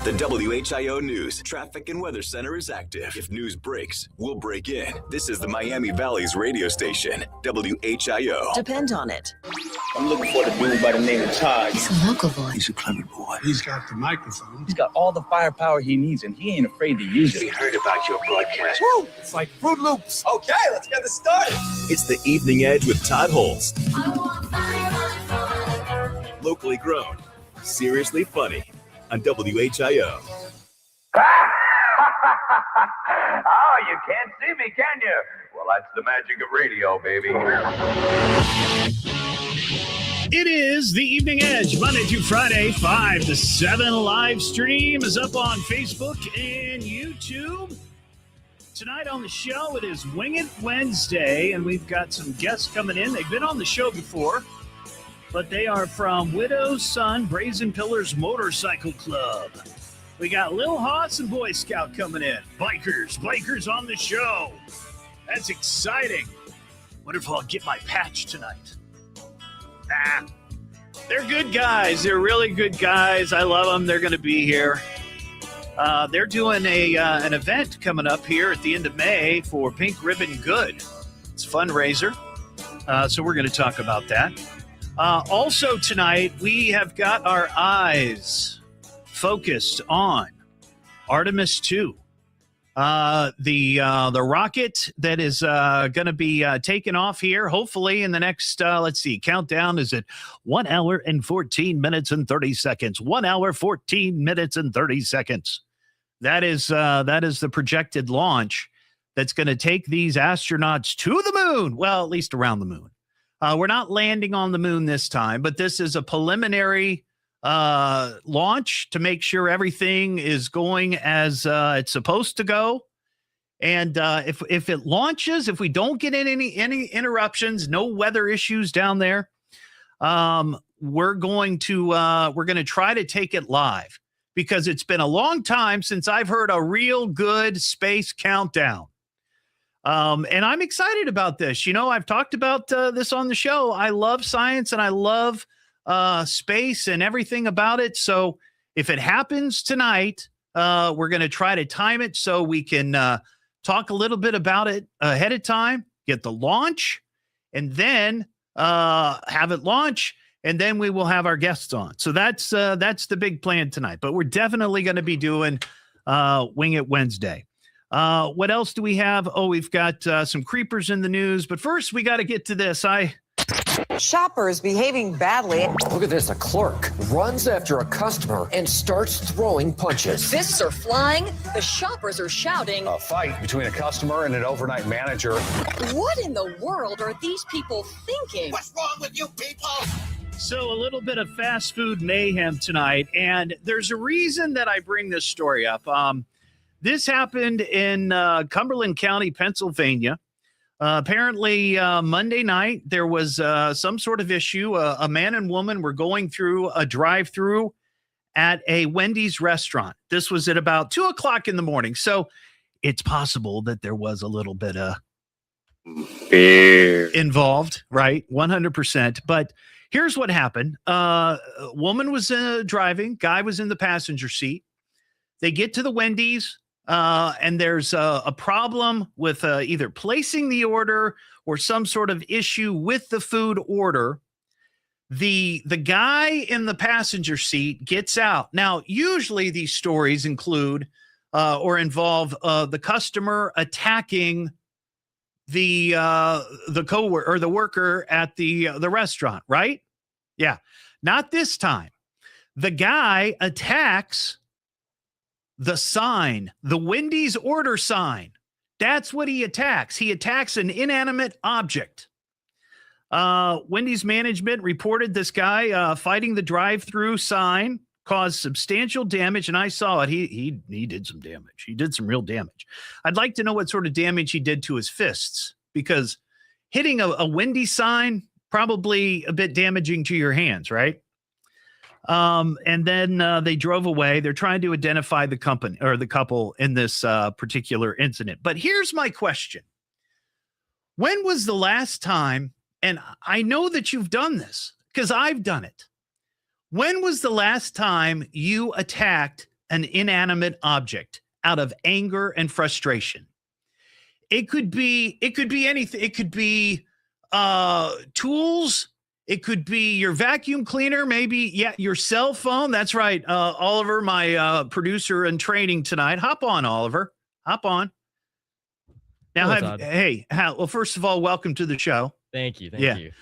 The WHIO News Traffic and Weather Center is active. If news breaks, we'll break in. This is the Miami Valley's radio station, WHIO. Depend on it. I'm looking for the dude by the name of Todd. He's a local boy. He's a clever boy. He's got the microphone. He's got all the firepower he needs, and he ain't afraid to use it. We heard about your broadcast. Woo! It's like Fruit Loops. Okay, let's get this started. It's the Evening Edge with Todd Hollst. I want fire. Locally grown, seriously funny on WHIO. Oh, you can't see me, can you? Well, that's the magic of radio, baby. It is the Evening Edge, Monday through Friday, 5 to 7. Live stream is up on Facebook and YouTube. Tonight on the show, it is Wing It Wednesday, and we've got some guests coming in. They've been on the show before, but they are from Widow's Son Brazen Pillars Motorcycle Club. We got Lil Hoss and Boy Scout coming in. Bikers on the show. That's exciting. Wonder if I'll get my patch tonight. They're good guys. They're really good guys. I love them. They're going to be here. They're doing an event coming up here at the end of May for Pink Ribbon Good. It's a fundraiser. So we're going to talk about that. Also tonight, we have got our eyes focused on Artemis 2. The rocket that is going to be taken off here, hopefully in the next, countdown is at 1 hour and 14 minutes and 30 seconds. 1 hour, 14 minutes and 30 seconds. That is the projected launch that's going to take these astronauts to the moon. Well, at least around the moon. We're not landing on the moon this time, but this is a preliminary launch to make sure everything is going as it's supposed to go. And if it launches, if we don't get any interruptions, no weather issues down there, we're going to try to take it live, because it's been a long time since I've heard a real good space countdown. And I'm excited about this. You know, I've talked about this on the show. I love science and I love space and everything about it. So if it happens tonight, we're going to try to time it so we can talk a little bit about it ahead of time, get the launch, and then have it launch, and then we will have our guests on. So that's the big plan tonight. But we're definitely going to be doing Wing It Wednesday. What else do we have? Oh, we've got some creepers in the news. But first, we got to get to this. Shoppers behaving badly. Look at this. A clerk runs after a customer and starts throwing punches. Fists are flying. The shoppers are shouting. A fight between a customer and an overnight manager. What in the world are these people thinking? What's wrong with you people? So a little bit of fast food mayhem tonight. And there's a reason that I bring this story up. This happened in Cumberland County, Pennsylvania. Apparently, Monday night, there was some sort of issue. A man and woman were going through a drive-through at a Wendy's restaurant. This was at about 2 o'clock in the morning. So it's possible that there was a little bit of beer involved, right? 100%. But here's what happened. A woman was driving. Guy was in the passenger seat. They get to the Wendy's. And there's a problem with either placing the order or some sort of issue with the food order. The guy in the passenger seat gets out. Now, usually these stories include or involve the customer attacking the coworker or the worker at the restaurant, right? Yeah, not this time. The guy attacks the sign, the Wendy's order sign. That's what he attacks. He attacks an inanimate object. Wendy's management reported this guy fighting the drive-through sign caused substantial damage, and I saw it. He did some damage. He did some real damage. I'd like to know what sort of damage he did to his fists, because hitting a Wendy's sign, probably a bit damaging to your hands, right? And then they drove away. They're trying to identify the company or the couple in this particular incident. But here's my question. When was the last time, and I know that you've done this because I've done it. When was the last time you attacked an inanimate object out of anger and frustration. It could be anything. It could be tools. It could be your vacuum cleaner, maybe, your cell phone. That's right. Oliver, my producer in training tonight. Hop on, Oliver. Hop on. Now, well, first of all, welcome to the show. Thank you. Thank you.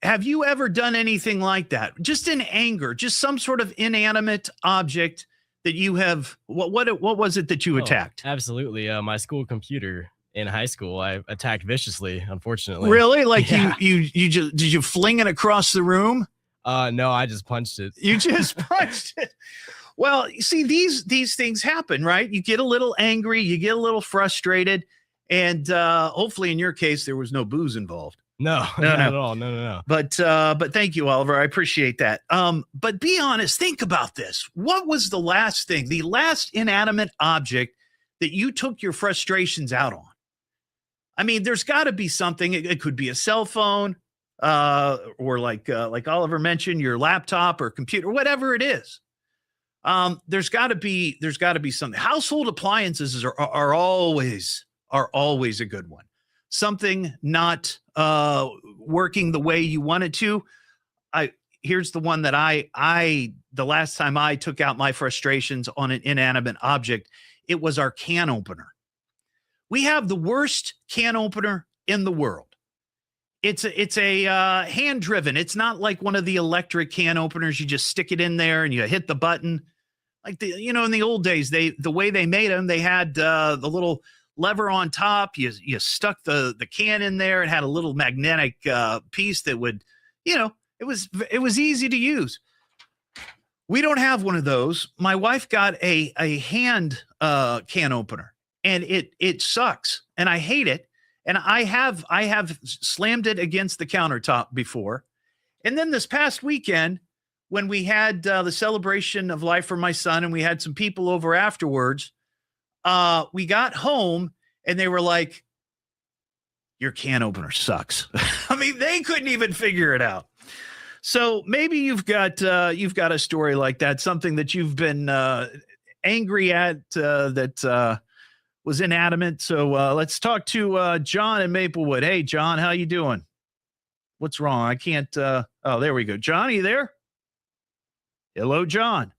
Have you ever done anything like that? Just in anger, just some sort of inanimate object that you have. What was it that you attacked? Absolutely. My school computer in high school, I attacked viciously, unfortunately. Really? Like you just, did you fling it across the room? No, I just punched it. You just punched it. Well, you see, these things happen, right? You get a little angry, you get a little frustrated, and hopefully in your case, there was no booze involved. No, not at all. No. But thank you, Oliver. I appreciate that. But be honest, think about this. What was the last inanimate object that you took your frustrations out on? I mean, there's got to be something. It could be a cell phone, or like Oliver mentioned, your laptop or computer, whatever it is. There's got to be something. Household appliances are always a good one. Something not working the way you want it to. Here's the one that the last time I took out my frustrations on an inanimate object, it was our can opener. We have the worst can opener in the world. It's a hand driven. It's not like one of the electric can openers. You just stick it in there and you hit the button. Like in the old days, the way they made them, they had the little lever on top. You stuck the can in there. It had a little magnetic piece that would, it was easy to use. We don't have one of those. My wife got a hand can opener, and it sucks, and I hate it. And I have slammed it against the countertop before. And then this past weekend, when we had the celebration of life for my son, and we had some people over afterwards, we got home and they were like, your can opener sucks. I mean, they couldn't even figure it out. So maybe you've got a story like that, something that you've been angry at that was inanimate. So let's talk to John in Maplewood. Hey, John, how you doing? What's wrong? I can't. Oh, there we go. John, are you there? Hello, John.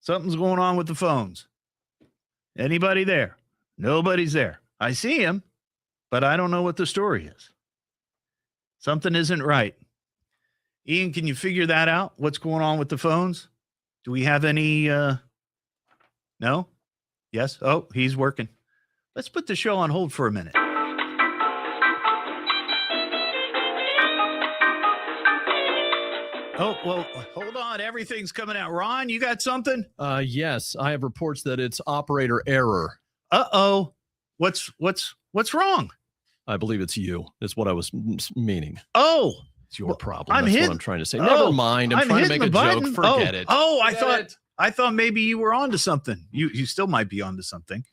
Something's going on with the phones. Anybody there? Nobody's there. I see him, but I don't know what the story is. Something isn't right. Ian, can you figure that out? What's going on with the phones? Do we have any? No? Yes? Oh, he's working. Let's put the show on hold for a minute. Oh, well, hold on. Everything's coming out. Ron, you got something? Yes, I have reports that it's operator error. Uh-oh. What's wrong? I believe it's you. That's what I was meaning. Oh. It's your problem. That's what I'm trying to say. Never mind. I'm trying to make a joke. Forget it. Oh, I thought maybe you were onto something. You still might be onto something.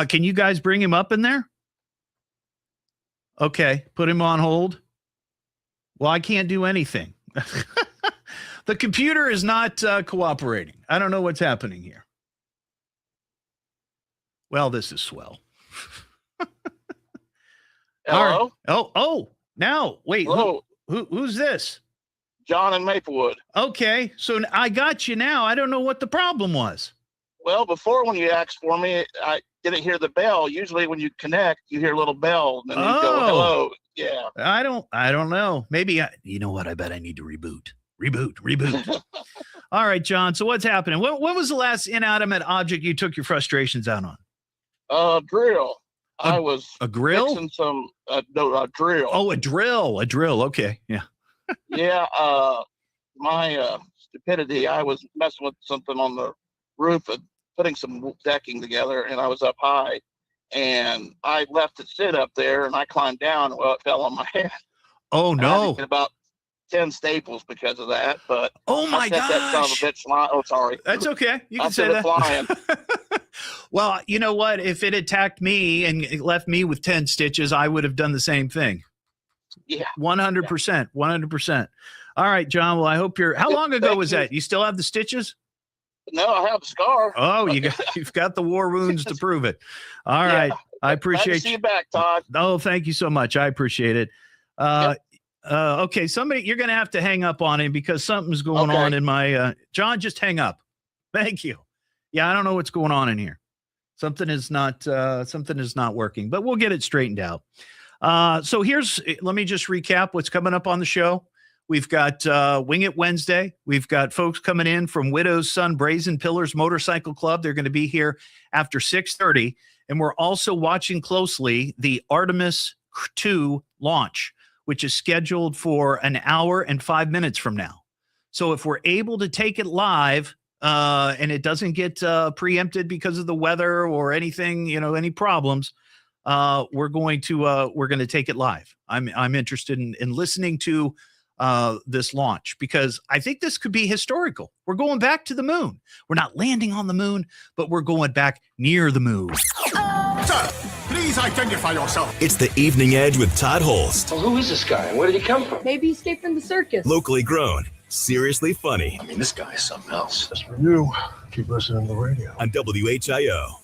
Can you guys bring him up in there? Okay, put him on hold. Well, I can't do anything. The computer is not cooperating. I don't know what's happening here. Well, this is swell. Hello? Right. Oh, now, wait. Hello. Who's this? John in Maplewood. Okay, so I got you now. I don't know what the problem was. Well, before when you asked for me, I didn't hear the bell. Usually when you connect, you hear a little bell, and then you go, hello. Yeah. I don't know. Maybe, you know what? I bet I need to reboot. All right, John. So what's happening? What was the last inanimate object you took your frustrations out on? Drill. I was a grill? Fixing some a drill. Oh, a drill. Okay. Yeah. Yeah. My stupidity. I was messing with something on the roof and putting some decking together, and I was up high, and I left it sit up there, and I climbed down. Well, it fell on my head. Oh no! About 10 staples because of that. But oh my gosh! That son of a bitch flying. Oh, sorry. That's okay. You can say that. Flying. Well, you know what? If it attacked me and it left me with 10 stitches, I would have done the same thing. Yeah. 100%. 100%. All right, John. Well, I hope you're. How long ago was that? You still have the stitches? No, I have a scar. Oh, you've got the war wounds to prove it. All right. I appreciate Glad to see you back, Todd. Oh, thank you so much. I appreciate it. Okay, somebody, you're going to have to hang up on him because something's going on in my John, just hang up. Thank you. Yeah, I don't know what's going on in here. Something is not working, but we'll get it straightened out. So let me just recap what's coming up on the show. We've got Wing It Wednesday. We've got folks coming in from Widow's Son Brazen Pillars Motorcycle Club. They're going to be here after 6:30. And we're also watching closely the Artemis 2 launch, which is scheduled for an hour and 5 minutes from now. So if we're able to take it live and it doesn't get preempted because of the weather or anything, any problems, we're going to take it live. I'm interested in listening to this launch because I think this could be historical. We're going back to the moon. We're not landing on the moon, but we're going back near the moon. Sir, please identify yourself. It's the Evening Edge with Todd Hollst. Well, who is this guy and where did he come from? Maybe he escaped from the circus. Locally grown, seriously funny. I mean, this guy is something else. Just for you, keep listening to the radio. On WHIO.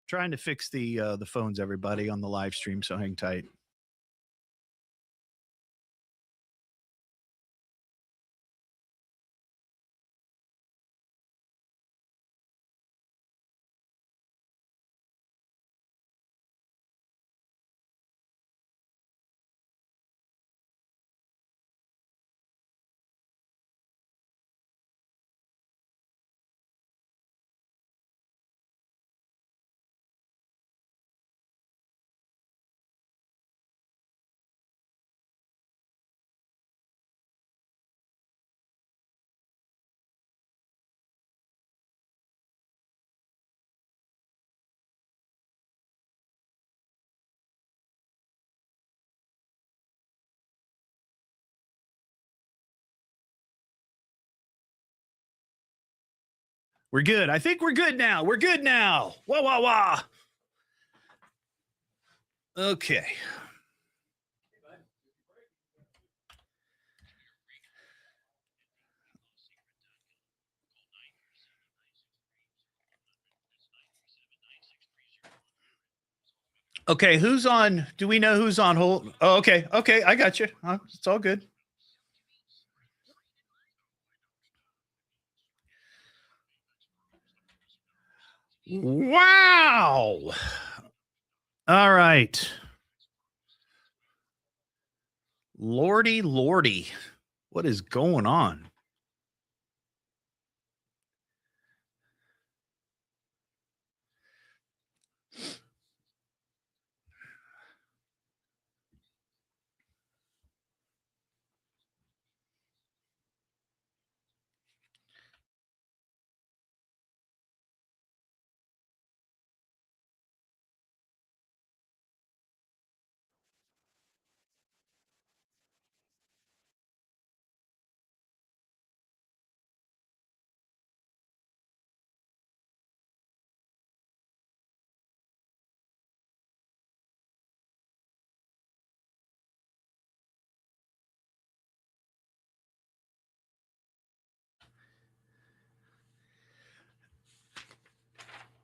Trying to fix the phones, everybody, on the live stream, so hang tight. We're good. I think we're good now. We're good now. Wah, wah, wah. Okay. Okay, who's on? Do we know who's on hold? Oh, okay. Okay, I got you. It's all good. Wow. All right. Lordy. What is going on?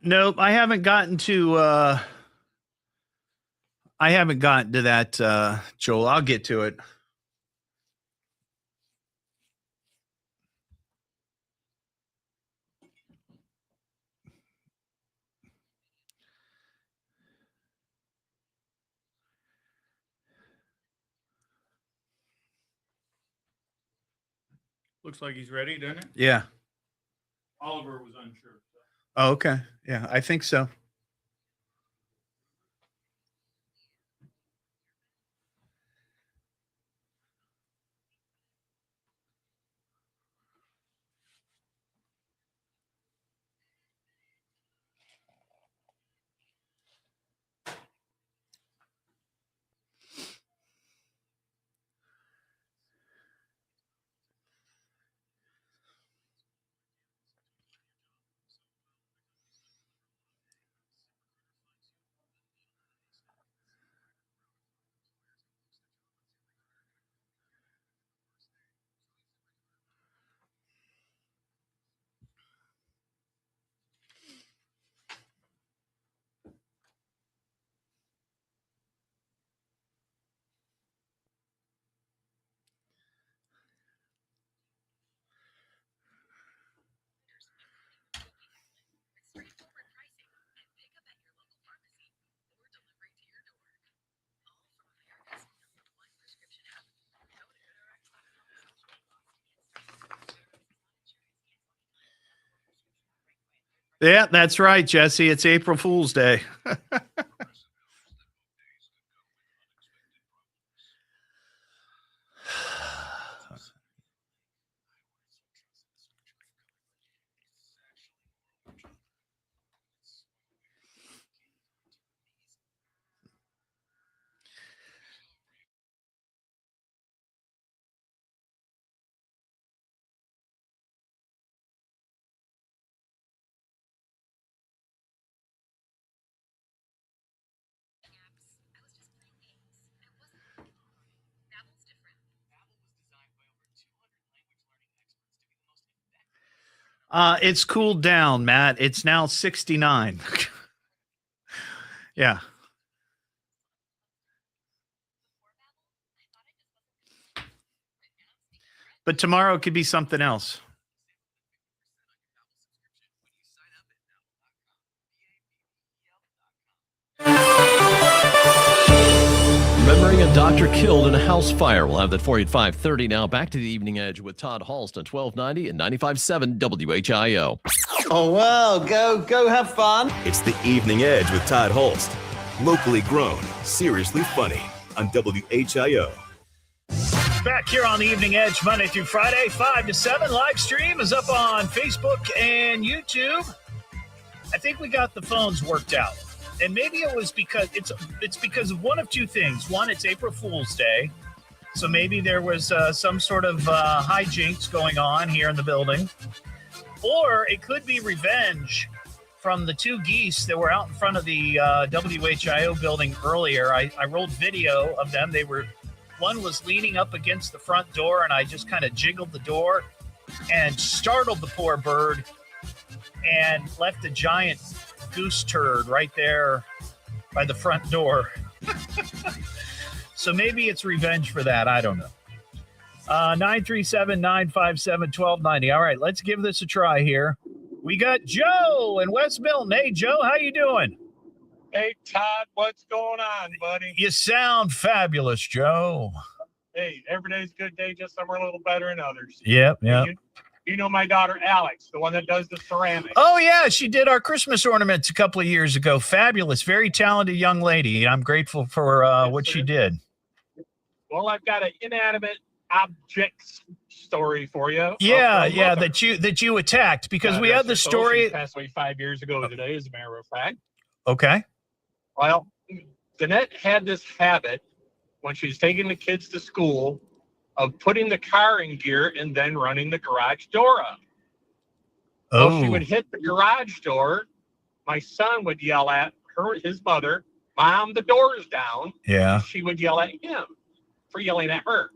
Nope, I haven't gotten to that, Joel. I'll get to it. Looks like he's ready, doesn't it? Yeah. Oliver was unsure. Oh, okay. Yeah, I think so. Yeah, that's right, Jesse. It's April Fool's Day. It's cooled down, Matt. It's now 69. Yeah. But tomorrow could be something else. Remembering a doctor killed in a house fire. We'll have that for you at 5:30. Now back to the Evening Edge with Todd Hollst on 1290 and 95.7 WHIO. Oh, well, go have fun. It's the Evening Edge with Todd Hollst. Locally grown, seriously funny on WHIO. Back here on the Evening Edge, Monday through Friday, 5 to 7. Live stream is up on Facebook and YouTube. I think we got the phones worked out. And maybe it was because it's because of one of two things. One, it's April Fool's Day. So maybe there was some sort of hijinks going on here in the building. Or it could be revenge from the two geese that were out in front of the WHIO building earlier. I rolled video of them. One was leaning up against the front door, and I just kind of jiggled the door and startled the poor bird and left a giant goose turd right there by the front door. So maybe it's revenge for that. I don't know. 937-957-1290. All right, let's give this a try here. We got Joe in West Milton. Hey, Joe, how you doing? Hey, Todd, what's going on, buddy? You sound fabulous, Joe. Hey, every day's a good day, just some are a little better than others. Yep. You know my daughter, Alex, the one that does the ceramics. Oh, yeah, she did our Christmas ornaments a couple of years ago. Fabulous, very talented young lady. I'm grateful for what she did. Well, I've got an inanimate objects story for you. Yeah, that you attacked because we had the story. She passed away 5 years ago today, as a matter of fact. Okay. Well, Danette had this habit when she's taking the kids to school of putting the car in gear and then running the garage door up. Oh. Well, she would hit the garage door. My son would yell at his mother, "Mom, the door is down." Yeah. She would yell at him for yelling at her.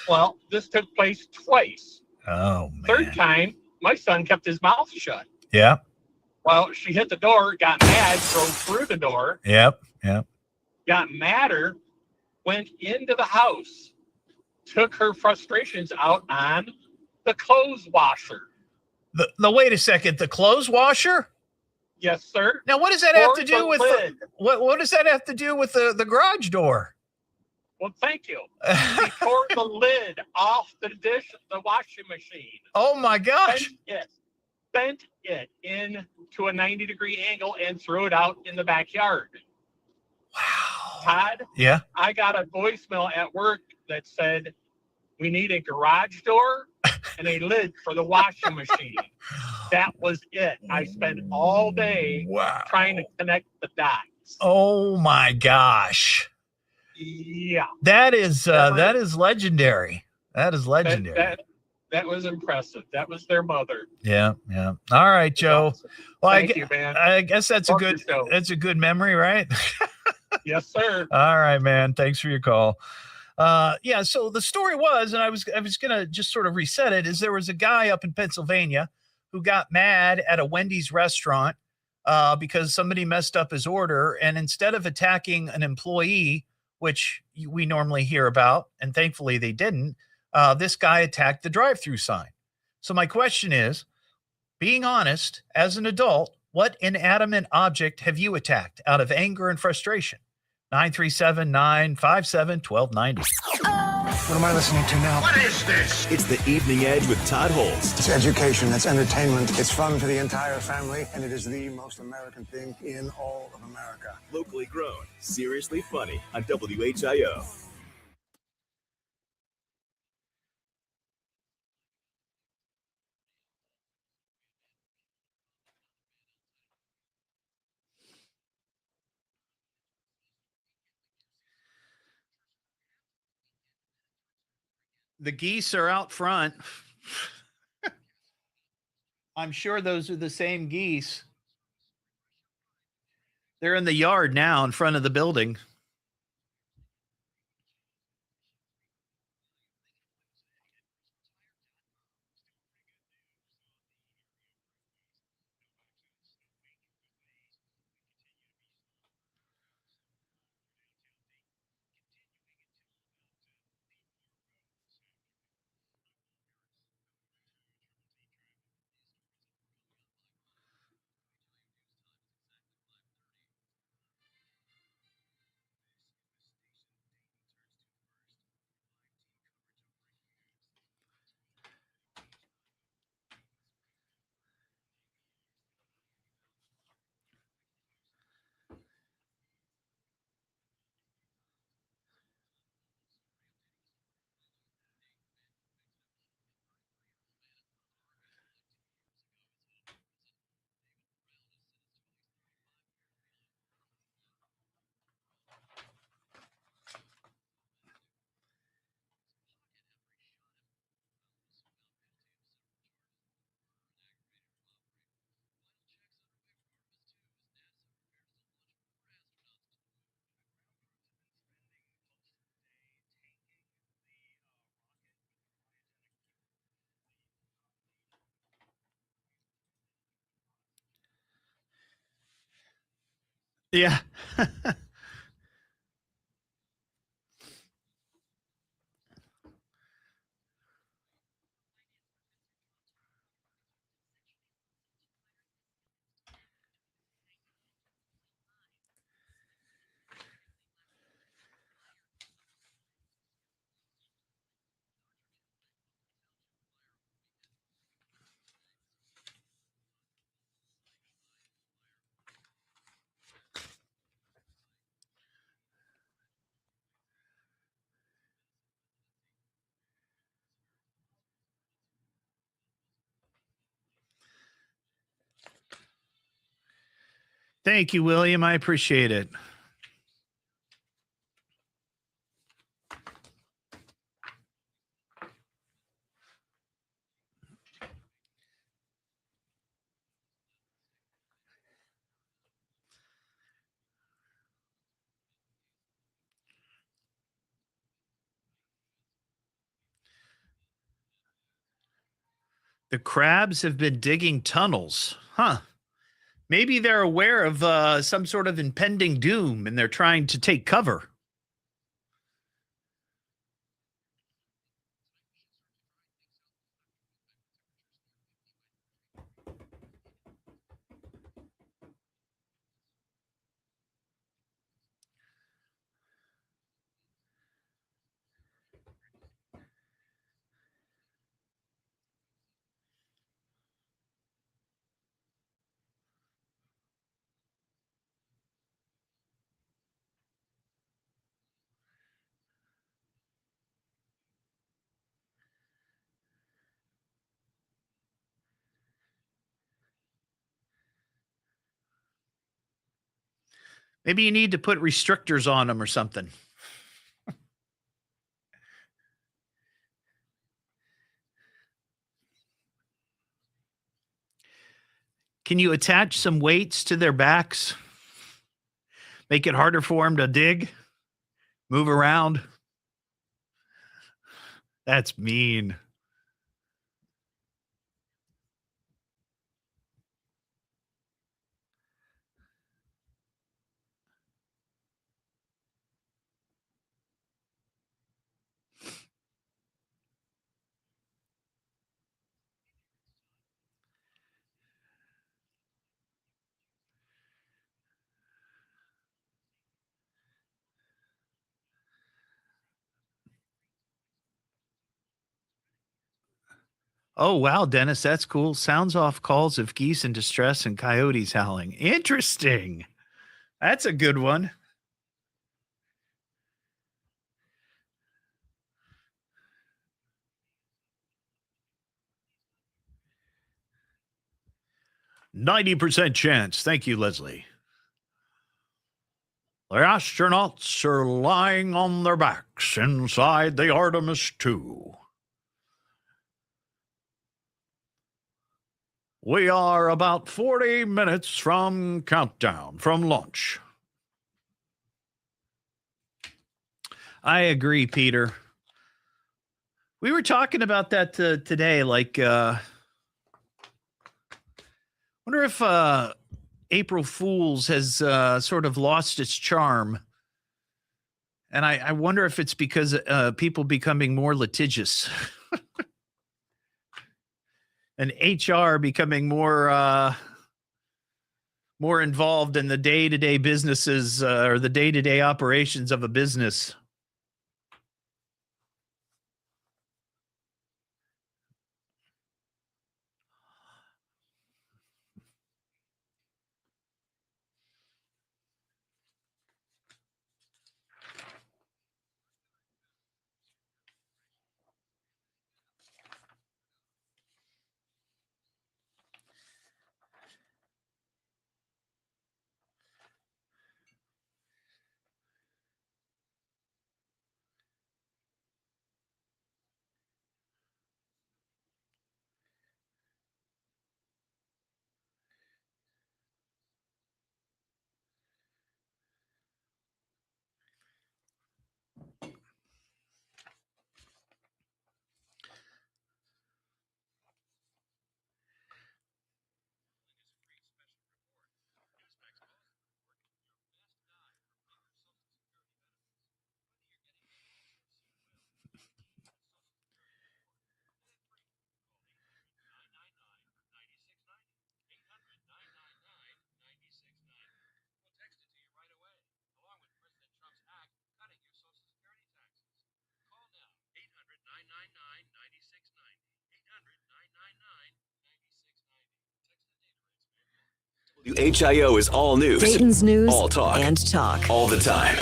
Well, this took place twice. Oh, man. Third time, my son kept his mouth shut. Yeah. Well, she hit the door, got mad, drove through the door. Yep. Got madder, went into the house, took her frustrations out on the clothes washer. The wait a second, the clothes washer? Yes, sir. Now, what does that have to do with what does that have to do with the garage door? Well, thank you. He tore the lid off the washing machine. Oh my gosh. Bent it into a 90-degree angle and threw it out in the backyard. Wow. Todd? Yeah. I got a voicemail at work that said, we need a garage door and a lid for the washing machine. That was it. I spent all day trying to connect the dots. Oh my gosh. Yeah. That is legendary. That is legendary. That was impressive. That was their mother. Yeah. All right, Joe. Awesome. Well, Thank you, man. I guess that's a good memory, right? Yes, sir. All right, man. Thanks for your call. Yeah, so the story was, and I was gonna just sort of reset it, is there was a guy up in Pennsylvania who got mad at a Wendy's restaurant because somebody messed up his order, and instead of attacking an employee, which we normally hear about, and thankfully they didn't, this guy attacked the drive-through sign. So my question is, being honest, as an adult, what inanimate object have you attacked out of anger and frustration? 937-957-1290. What am I listening to now? What is this? It's the Evening Edge with Todd Hollst. It's education, it's entertainment, it's fun for the entire family, and it is the most American thing in all of America. Locally grown, seriously funny on WHIO. The geese are out front. I'm sure those are the same geese. They're in the yard now in front of the building. Yeah. Thank you, William. I appreciate it. The crabs have been digging tunnels. Huh. Maybe they're aware of some sort of impending doom and they're trying to take cover. Maybe you need to put restrictors on them or something. Can you attach some weights to their backs? Make it harder for them to dig, move around? That's mean. Oh, wow, Dennis, that's cool. Sounds off calls of geese in distress and coyotes howling. Interesting. That's a good one. %90 chance. Thank you, Leslie. The astronauts are lying on their backs inside the Artemis 2. We are about 40 minutes from countdown, from launch. I agree, Peter. We were talking about that today. Like, wonder if April Fool's has sort of lost its charm. And I wonder if it's because people becoming more litigious. And HR becoming more involved in the day-to-day businesses or the day-to-day operations of a business. WHIO is all news, Dayton's news, all talk, and talk. all the time.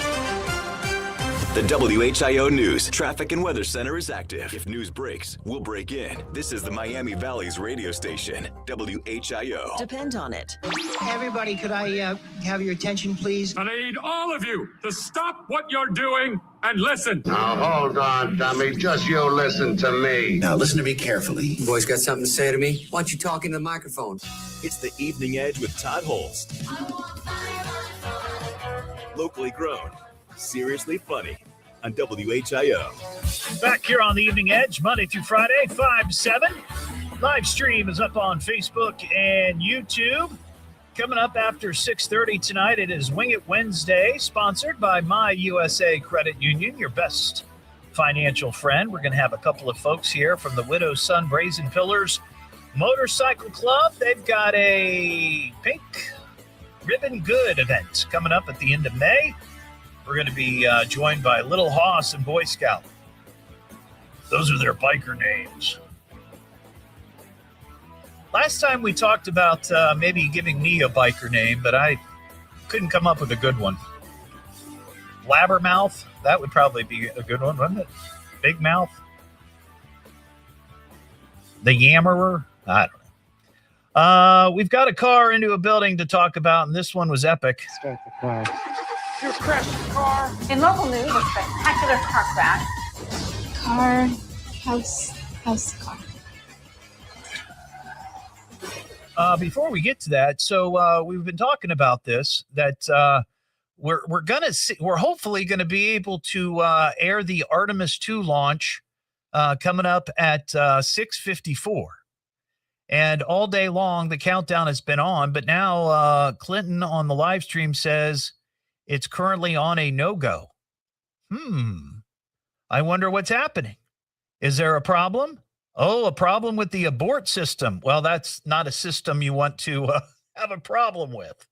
The WHIO News Traffic and Weather Center is active. If news breaks, we'll break in. This is the Miami Valley's radio station, WHIO. Depend on it. Everybody, could I have your attention, please? I need all of you to stop what you're doing and listen. Now, hold on, dummy. Just you listen to me. Now, listen to me carefully. You boys got something to say to me? Why don't you talk into the microphone? It's the Evening Edge with Todd Hollst. Locally grown, seriously funny on WHIO. Back here on the Evening Edge, Monday through Friday, 5 to 7. Live stream is up on Facebook and YouTube. Coming up after 6:30 tonight, it is Wing It Wednesday, sponsored by My USA Credit Union, your best financial friend. We're going to have a couple of folks here from the Widow's Son Brazen Pillars Motorcycle Club. They've got a Pink Ribbon Good event coming up at the end of May. We're going to be joined by Little Hoss and Boy Scout. Those are their biker names. Last time we talked about maybe giving me a biker name, but I couldn't come up with a good one. Blabbermouth, that would probably be a good one, wouldn't it? Big Mouth. The Yammerer, I don't know. We've got a car into a building to talk about, and this one was epic. Start the car. You crashed your car. In local news, a spectacular car crash. House car. Before we get to that, so we've been talking about this, that we're hopefully gonna be able to air the Artemis 2 launch coming up at 6:54, and all day long the countdown has been on. But now Clinton on the live stream says it's currently on a no-go. I wonder what's happening. Is there a problem? Oh, a problem with the abort system. Well, that's not a system you want to have a problem with.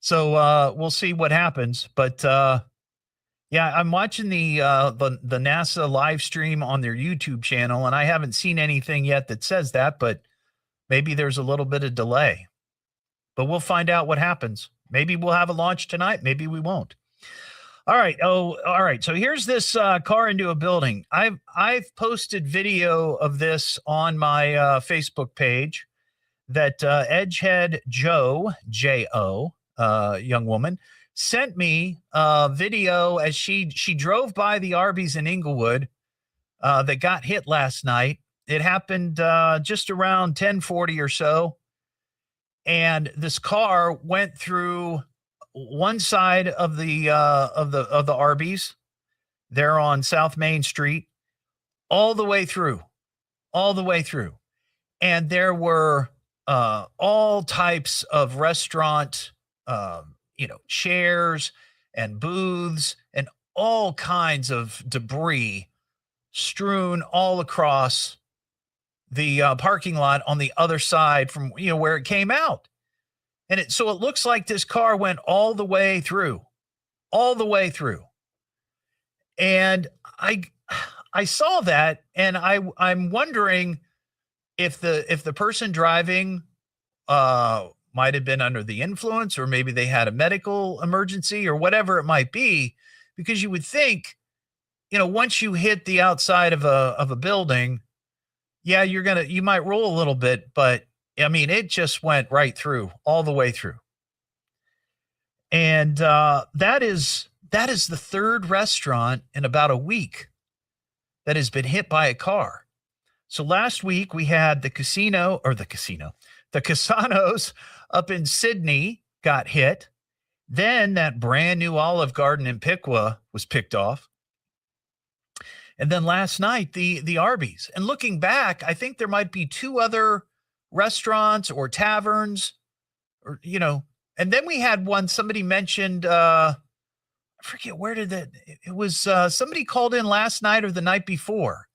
So we'll see what happens. But yeah, I'm watching the NASA live stream on their YouTube channel, and I haven't seen anything yet that says that, but maybe there's a little bit of delay. But we'll find out what happens. Maybe we'll have a launch tonight. Maybe we won't. All right. Oh, all right. So here's this car into a building. I've posted video of this on my Facebook page that Edgehead J-O, young woman, sent me a video as she drove by the Arby's in Inglewood that got hit last night. It happened just around 10:40 or so, and this car went through one side of the Arby's there on South Main Street, all the way through. And there were all types of restaurant, chairs and booths and all kinds of debris strewn all across the parking lot on the other side from, where it came out. And so it looks like this car went all the way through. And I saw that, and I'm wondering if the person driving might have been under the influence, or maybe they had a medical emergency or whatever it might be, because you would think, once you hit the outside of a building, yeah, you might roll a little bit, but I mean, it just went right through, all the way through. And that is the third restaurant in about a week that has been hit by a car. So last week we had the Casanos up in Sydney got hit. Then that brand new Olive Garden in Piqua was picked off. And then last night, the Arby's. And looking back, I think there might be two other restaurants or taverns, or and then we had one, somebody mentioned, I forget where did that, it was somebody called in last night or the night before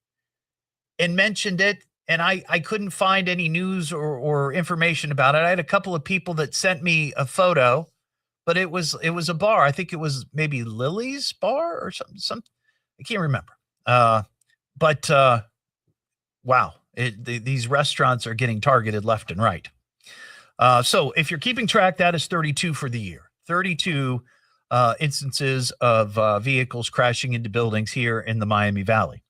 and mentioned it, and I couldn't find any news or information about it. I had a couple of people that sent me a photo, but it was a bar. I think it was maybe Lily's bar or something. I can't remember. But wow. These restaurants are getting targeted left and right. So if you're keeping track, that is 32 for the year. 32 instances of vehicles crashing into buildings here in the Miami Valley.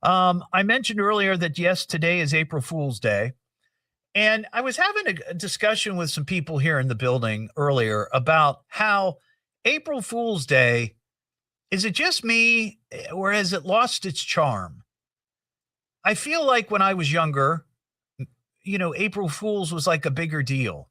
I mentioned earlier that, yes, today is April Fool's Day. And I was having a discussion with some people here in the building earlier about how April Fool's Day, is it just me, or has it lost its charm? I feel like when I was younger, April Fools was like a bigger deal.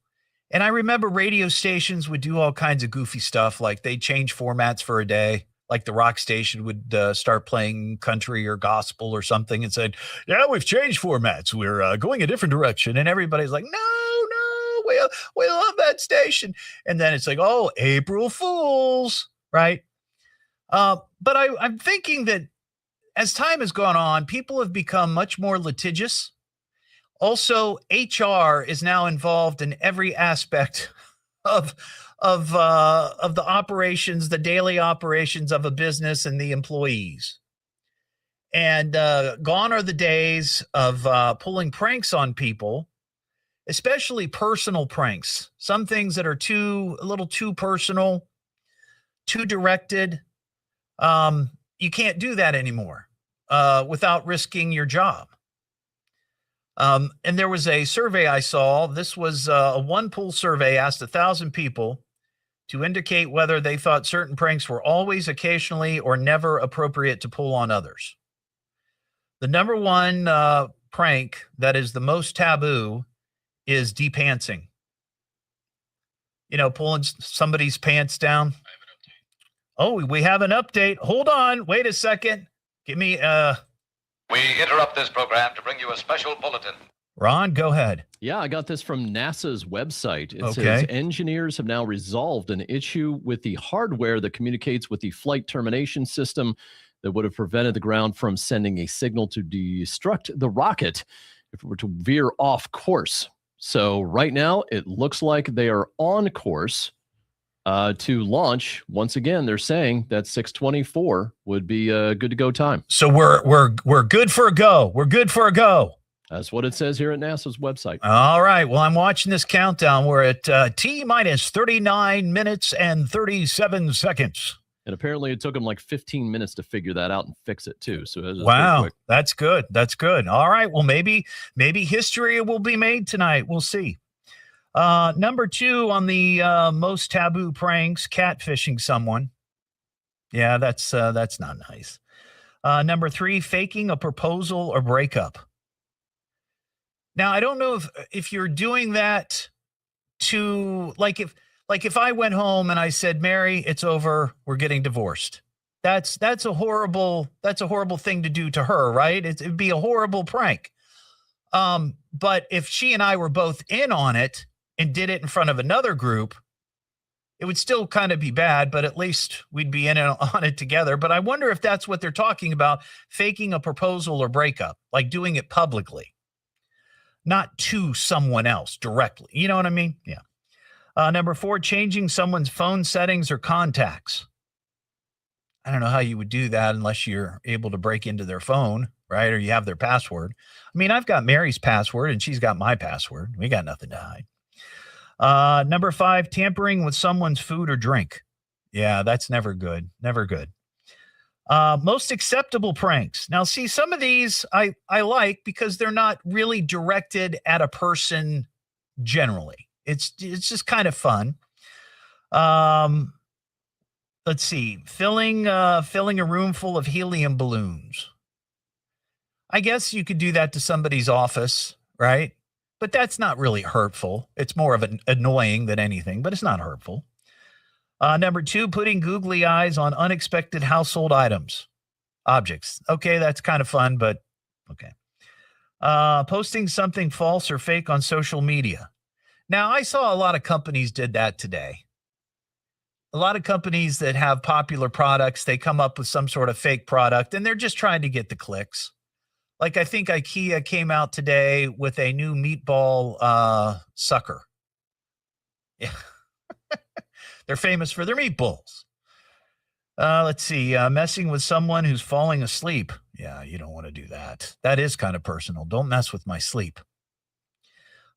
And I remember radio stations would do all kinds of goofy stuff, like they'd change formats for a day. Like the rock station would start playing country or gospel or something and said, yeah, we've changed formats. We're going a different direction. And everybody's like, no, we love that station. And then it's like, oh, April Fools, right? But I'm thinking that as time has gone on, people have become much more litigious. Also, HR is now involved in every aspect of the operations, the daily operations of a business and the employees. And gone are the days of pulling pranks on people, especially personal pranks. Some things that are a little too personal, too directed. You can't do that anymore without risking your job. And there was a survey I saw. This was a one-poll survey, asked 1,000 people to indicate whether they thought certain pranks were always, occasionally, or never appropriate to pull on others. The number one prank that is the most taboo is de-pantsing. You know, pulling somebody's pants down. Oh, we have an update. Hold on. Wait a second. Give me We interrupt this program to bring you a special bulletin. Ron, go ahead. Yeah, I got this from NASA's website. It Okay. says engineers have now resolved an issue with the hardware that communicates with the flight termination system that would have prevented the ground from sending a signal to destruct the rocket if it were to veer off course. So right now, it looks like they are on course to launch. Once again, they're saying that 6:24 would be a good to go time. So we're good for a go. We're good for a go. That's what it says here at NASA's website. All right. Well, I'm watching this countdown. We're at T minus 39 minutes and 37 seconds. And apparently it took them like 15 minutes to figure that out and fix it too. So it was Wow, quick. that's good. That's good. All right. Well, maybe history will be made tonight. We'll see. Number 2 on the most taboo pranks, catfishing someone. Yeah, that's not nice. Number 3, faking a proposal or breakup. Now, I don't know if you're doing that to if I went home and I said, Mary, it's over, we're getting divorced. That's a horrible thing to do to her, right? It'd be a horrible prank. But if she and I were both in on it and did it in front of another group, it would still kind of be bad, but at least we'd be in on it together. But I wonder if that's what they're talking about, faking a proposal or breakup, like doing it publicly, not to someone else directly. You know what I mean? Yeah. Number 4, changing someone's phone settings or contacts. I don't know how you would do that unless you're able to break into their phone, right? Or you have their password. I mean, I've got Mary's password and she's got my password. We got nothing to hide. Number 5, tampering with someone's food or drink. Yeah, that's never good. Never good. Most acceptable pranks. Now, see, some of these I like because they're not really directed at a person generally. It's just kind of fun. Let's see. Filling a room full of helium balloons. I guess you could do that to somebody's office, right? But that's not really hurtful. It's more of an annoying than anything, but it's not hurtful. Number 2, putting googly eyes on unexpected household objects. Okay, that's kind of fun, but okay. Posting something false or fake on social media. Now, I saw a lot of companies did that today. A lot of companies that have popular products, they come up with some sort of fake product, and they're just trying to get the clicks. Like I think IKEA came out today with a new meatball sucker. Yeah. They're famous for their meatballs. Let's see. Messing with someone who's falling asleep. Yeah, you don't want to do that. That is kind of personal. Don't mess with my sleep.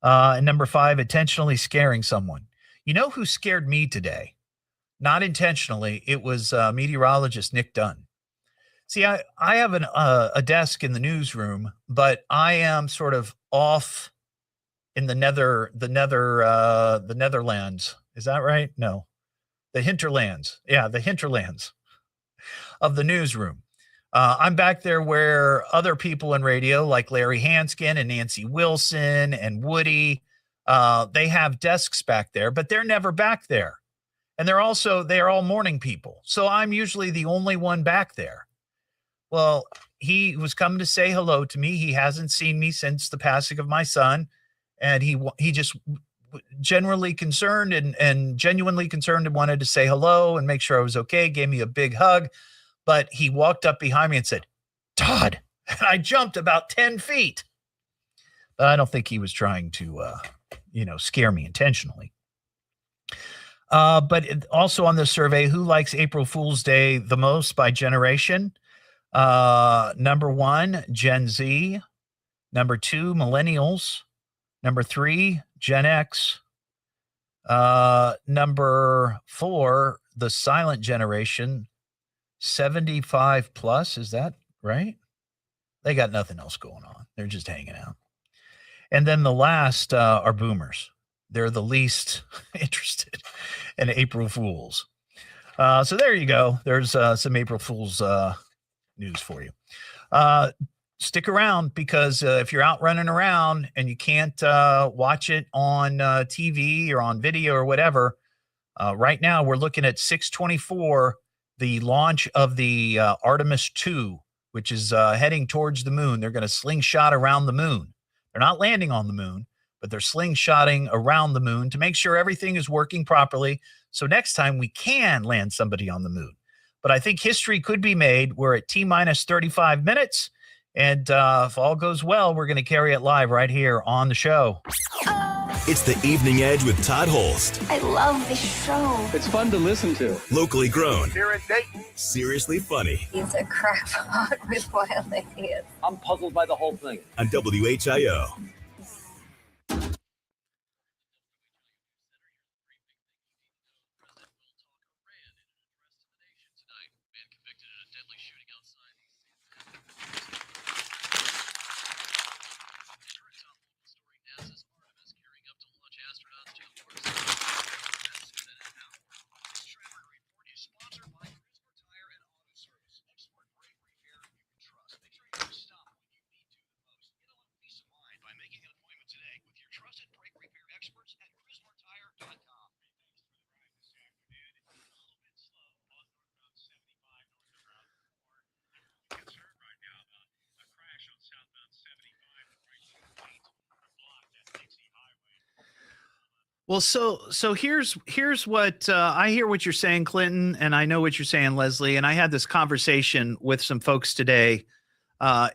And number 5, intentionally scaring someone. You know who scared me today? Not intentionally. It was meteorologist Nick Dunn. See, I have a desk in the newsroom, but I am sort of off in the Netherlands. Is that right? No, the hinterlands. Yeah, the hinterlands of the newsroom. I'm back there where other people in radio, like Larry Hanskin and Nancy Wilson and Woody, they have desks back there, but they're never back there. And they're all morning people. So I'm usually the only one back there. Well, he was coming to say hello to me. He hasn't seen me since the passing of my son. And he just generally concerned and genuinely concerned and wanted to say hello and make sure I was okay, gave me a big hug. But he walked up behind me and said, "Todd," and I jumped about 10 feet. But I don't think he was trying to, scare me intentionally. But also on this survey, who likes April Fool's Day the most by generation? Number 1, Gen Z. Number 2, millennials. Number 3, Gen X. Number 4, the silent generation, 75 plus. Is that right? They got nothing else going on. They're just hanging out. And then the last are boomers. They're the least interested in April Fools. So there you go. There's some April Fools news for you. Stick around because if you're out running around and you can't watch it on TV or on video or whatever, right now we're looking at 6/24, the launch of the Artemis 2, which is heading towards the moon. They're going to slingshot around the moon. They're not landing on the moon, but they're slingshotting around the moon to make sure everything is working properly. So next time we can land somebody on the moon. But I think history could be made. We're at T-minus 35 minutes. And if all goes well, we're going to carry it live right here on the show. It's the Evening Edge with Todd Hollst. I love this show. It's fun to listen to. Locally grown. Here in Dayton. Seriously funny. He's a crackpot with wild ideas. I'm puzzled by the whole thing. On WHIO. Well, so here's what I hear what you're saying, Clinton, and I know what you're saying, Leslie. And I had this conversation with some folks today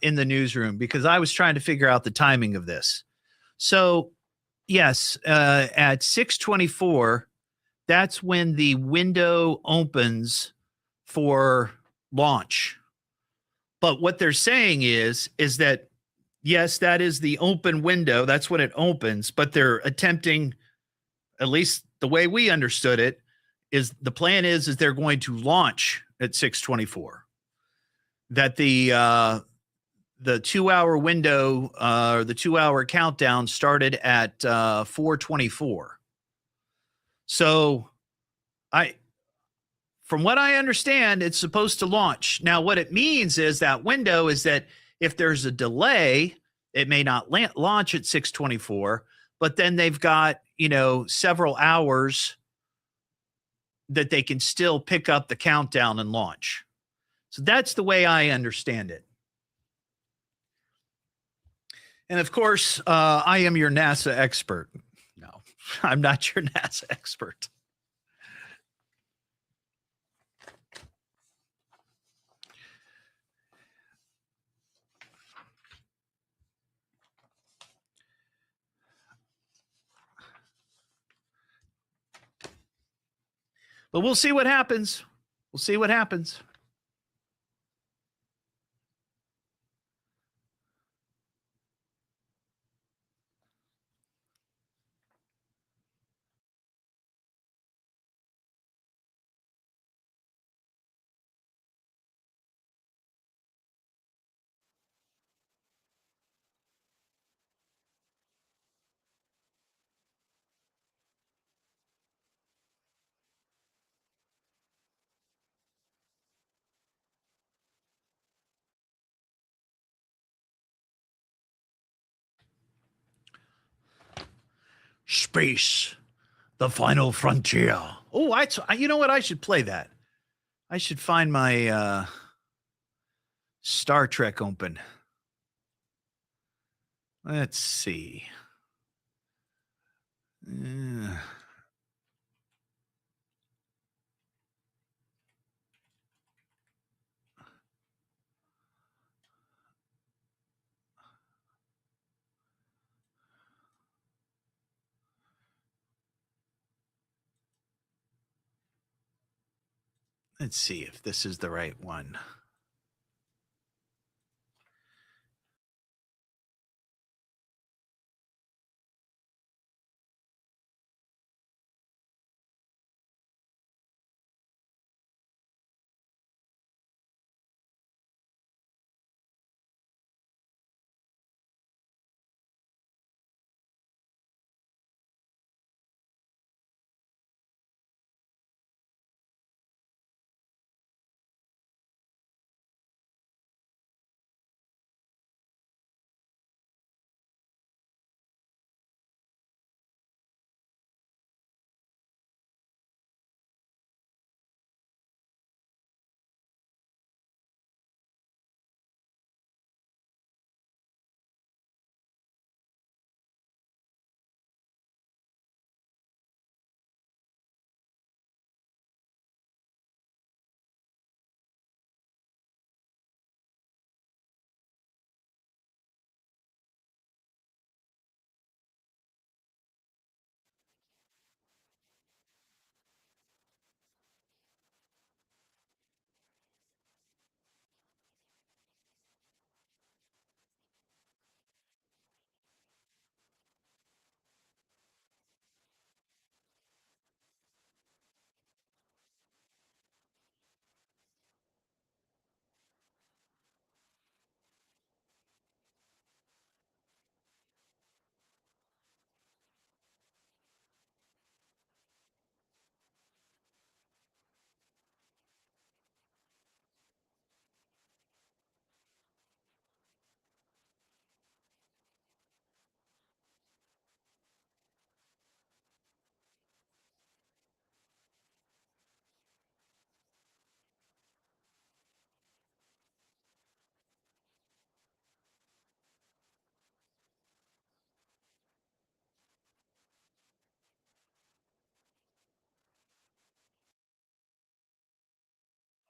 in the newsroom because I was trying to figure out the timing of this. So, yes, at 6:24, that's when the window opens for launch. But what they're saying is that yes, that is the open window. That's when it opens. But they're attempting, at least the way we understood it, is the plan is they're going to launch at 6:24. That the 2-hour window, or the 2-hour countdown started at 4:24. So from what I understand, it's supposed to launch. Now, what it means is that window is that if there's a delay, it may not launch at 6:24, but then they've got, several hours that they can still pick up the countdown and launch. So that's the way I understand it. And of course, I am your NASA expert. No, I'm not your NASA expert. But we'll see what happens. We'll see what happens. Space, the final frontier. Oh, you know what? I should play that. I should find my Star Trek open. Let's see. Let's see if this is the right one.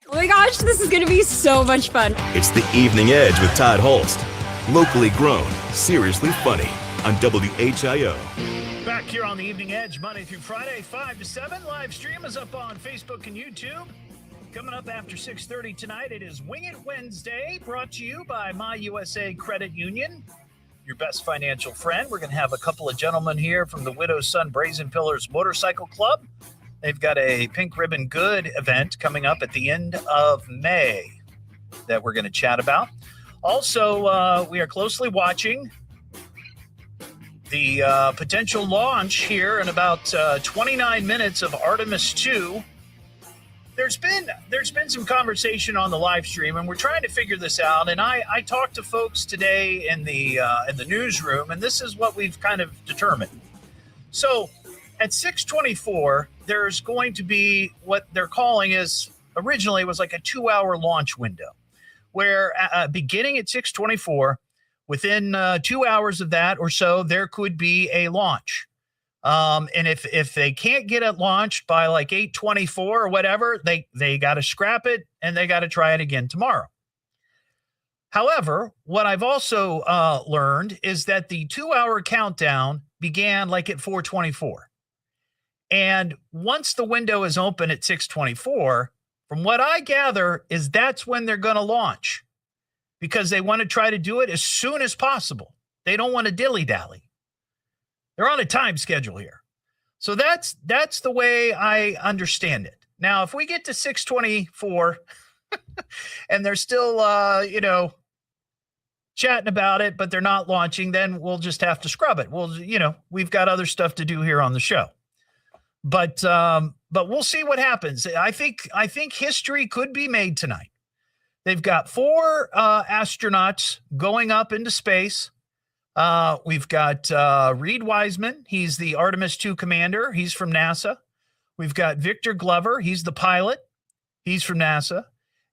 Oh my gosh, this is going to be so much fun. It's The Evening Edge with Todd Hollst. Locally grown, seriously funny on WHIO. Back here on The Evening Edge, Monday through Friday, 5 to 7. Live stream is up on Facebook and YouTube. Coming up after 6:30 tonight, it is Wing It Wednesday, brought to you by My USA Credit Union, your best financial friend. We're going to have a couple of gentlemen here from the Widow's Son Brazen Pillars Motorcycle Club. They've got a Pink Ribbon Good event coming up at the end of May that we're going to chat about. Also, we are closely watching the potential launch here in about 29 minutes of Artemis 2. There's been some conversation on the live stream, and we're trying to figure this out. And I talked to folks today in the newsroom, and this is what we've kind of determined. So at 6:24, there's going to be what they're calling is originally was like a 2-hour launch window, where beginning at 6:24, within 2 hours of that or so, there could be a launch. And if they can't get it launched by like 8:24 or whatever, they got to scrap it and they got to try it again tomorrow. However, what I've also learned is that the 2-hour countdown began like at 4:24. And once the window is open at 6:24, from what I gather is that's when they're going to launch, because they want to try to do it as soon as possible. They don't want to dilly-dally. They're on a time schedule here. So that's the way I understand it. Now, if we get to 6:24 and they're still, chatting about it, but they're not launching, then we'll just have to scrub it. We've got other stuff to do here on the show. But we'll see what happens. I think history could be made tonight. They've got 4 astronauts going up into space. We've got Reed Wiseman. He's the Artemis 2 commander. He's from NASA. We've got Victor Glover. He's the pilot. He's from NASA.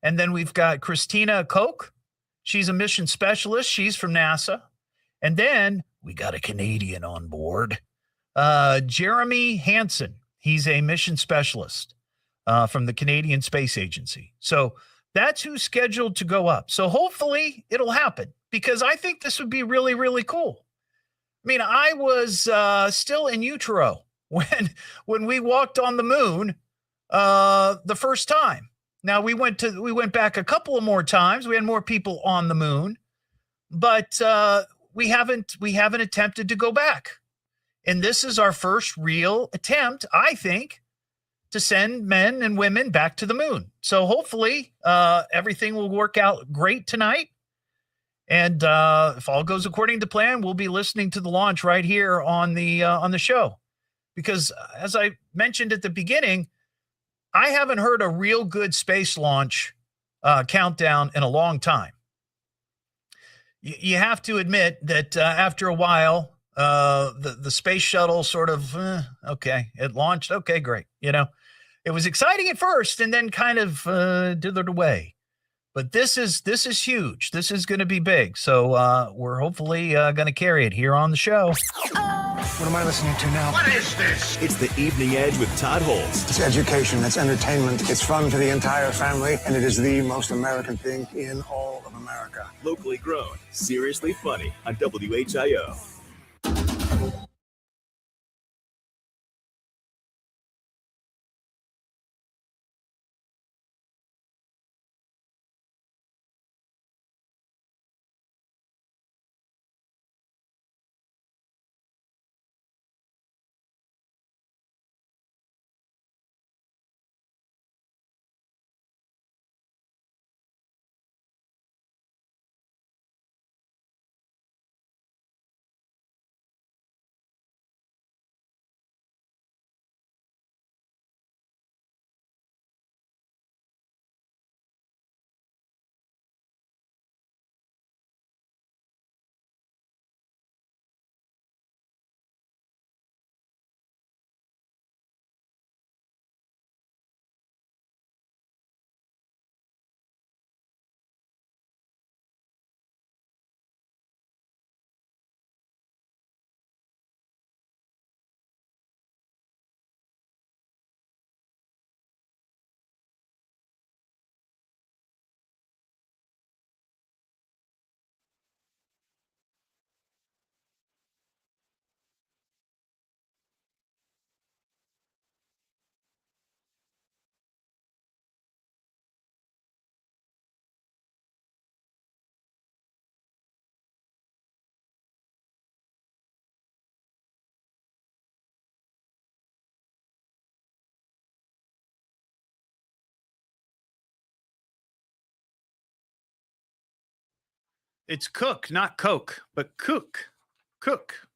And then we've got Christina Koch. She's a mission specialist. She's from NASA. And then we got a Canadian on board. Jeremy Hansen. He's a mission specialist from the Canadian Space Agency. So that's who's scheduled to go up. So hopefully it'll happen because I think this would be really, really cool. I mean, I was still in utero when we walked on the moon the first time. Now we went back a couple of more times. We had more people on the moon, but we haven't attempted to go back. And this is our first real attempt, I think, to send men and women back to the moon. So hopefully everything will work out great tonight. And if all goes according to plan, we'll be listening to the launch right here on the show. Because as I mentioned at the beginning, I haven't heard a real good space launch countdown in a long time. You have to admit that after a while, the space shuttle sort of, okay, it launched. Okay, great. You know, it was exciting at first and then kind of dithered away. But this is huge. This is going to be big. So we're hopefully going to carry it here on the show. What am I listening to now? What is this? It's the Evening Edge with Todd Hollst. It's education, it's entertainment, it's fun for the entire family, and it is the most American thing in all of America. Locally grown, seriously funny on WHIO. It's Cook, not Coke, but Cook. Cook.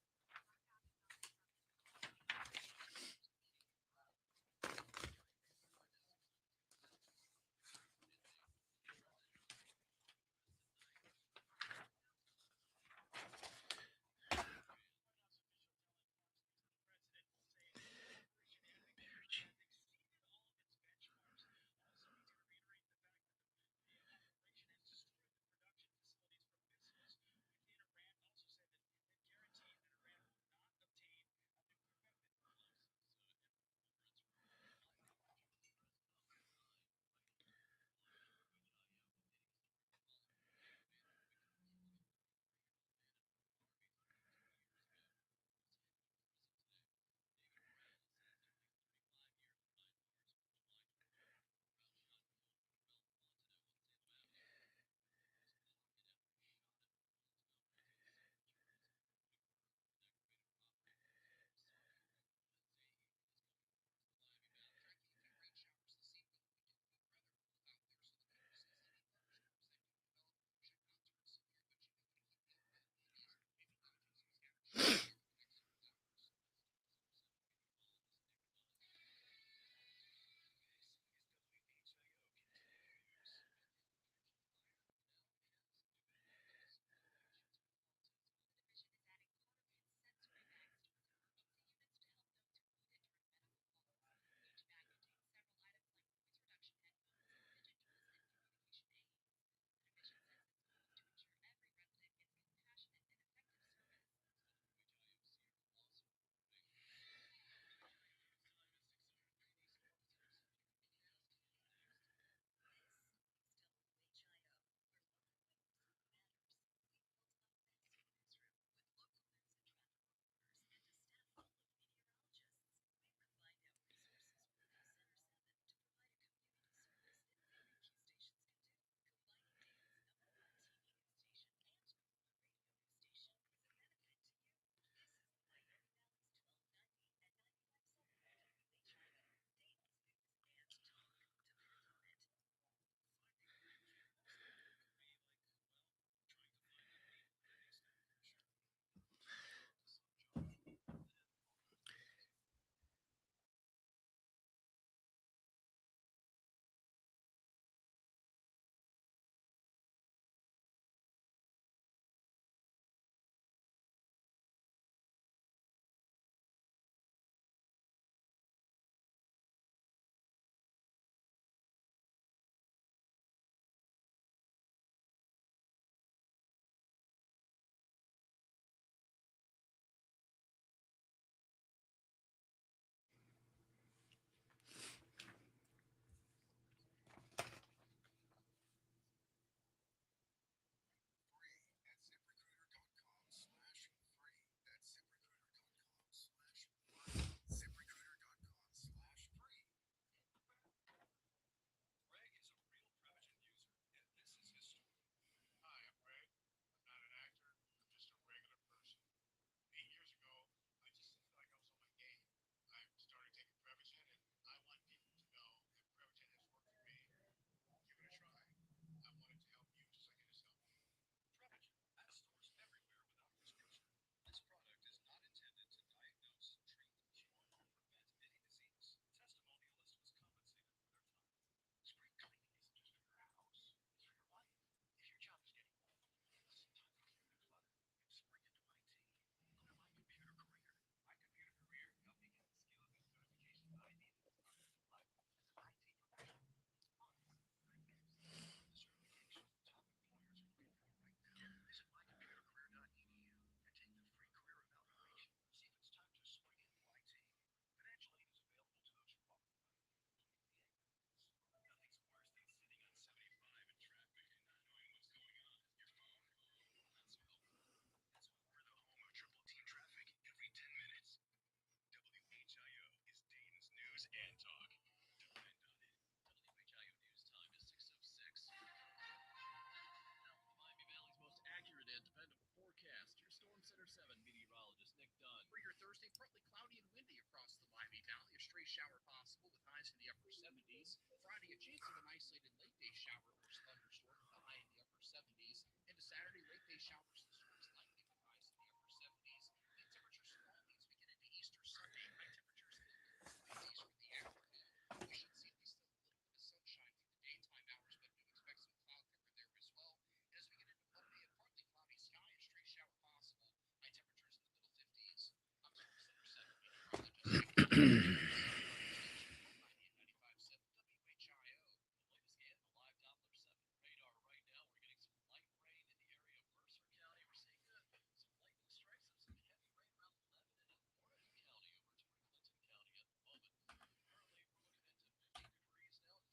Partly cloudy and windy across the Miami Valley. A stray shower possible with highs in the upper 70s. Friday, a chance of an isolated late day shower or thunderstorm with a high in the upper 70s. Into Saturday, late day showers and storms likely with highs in the upper 70s. The temperatures fall as we get into Easter Sunday. High temperatures in the middle 50s for the afternoon. We should see at least a little bit of sunshine for the daytime hours, but do expect some cloud cover there as well. As we get into Monday, a partly cloudy sky, a stray shower possible. High temperatures in the middle 50s. I'm Sports Center 7 meteorologist.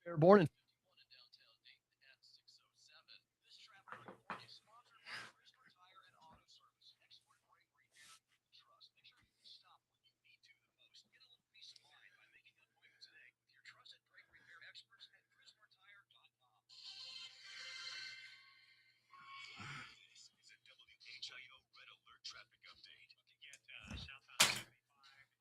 Airborne and WHIO Red Alert Traffic Update. Looking at southbound 75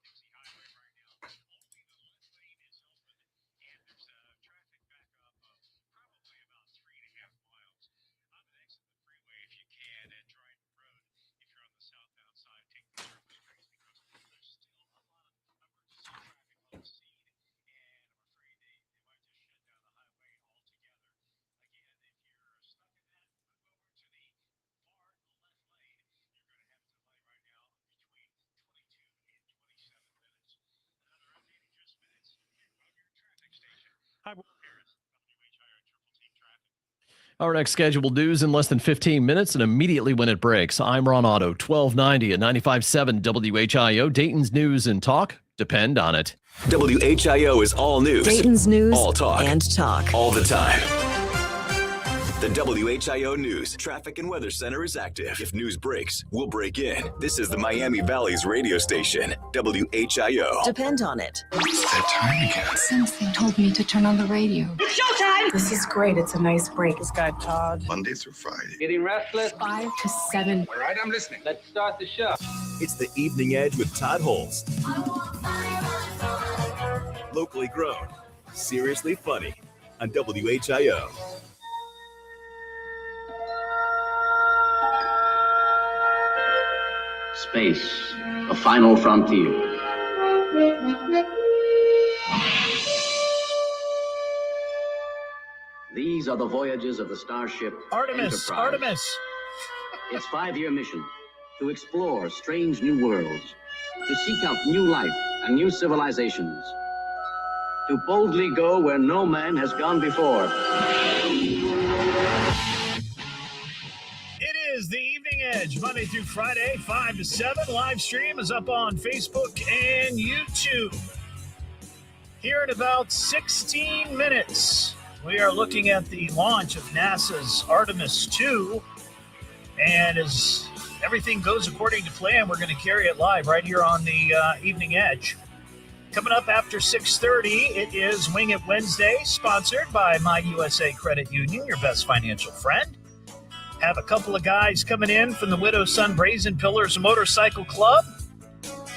Dixie Highway right now. Only the left lane is open, and there's traffic backup of probably about 3.5 miles. On the exit of the freeway, if you can, at Dryden Road, if you're on the southbound side, take the service streets because there's still a lot of emergency traffic on the scene, and I'm afraid they might just shut down the highway altogether. Again, if you're stuck in that, move over to the far left lane. You're going to have to delay right now between 22 and 27 minutes. Another update in just minutes from your traffic station. Hi, Will Harris, WHIO Triple T Traffic. our next scheduled news in less than 15 minutes and immediately when it breaks. I'm Ron Otto, 1290 at 95.7 WHIO. Dayton's news and talk depend on it. WHIO is all news. Dayton's news all talk. and talk. All the time. The WHIO News Traffic and Weather Center is active. If news breaks, we'll break in. This is the Miami Valley's radio station, WHIO. Depend on it. It's that time again. Something told me to turn on the radio. It's showtime! This is great. It's a nice break. This guy, Todd. Monday through Friday. Getting restless? 5 to 7. All right, I'm listening. Let's start the show. It's the Evening Edge with Todd Hollst. Locally grown, seriously funny on WHIO. Space, the final frontier. These are the voyages of the starship Artemis. Enterprise. Its 5-year mission, to explore strange new worlds, to seek out new life and new civilizations, to boldly go where no man has gone before. It is the Evening Edge, Monday through Friday, 5 to 7. Live stream is up on Facebook and YouTube. Here in about 16 minutes, we are looking at the launch of NASA's Artemis 2. And as everything goes according to plan, we're going to carry it live right here on the Evening Edge. Coming up after 6:30, it is Wing It Wednesday, sponsored by My USA Credit Union, your best financial friend. Have a couple of guys coming in from the Widow Son Brazen Pillars Motorcycle Club.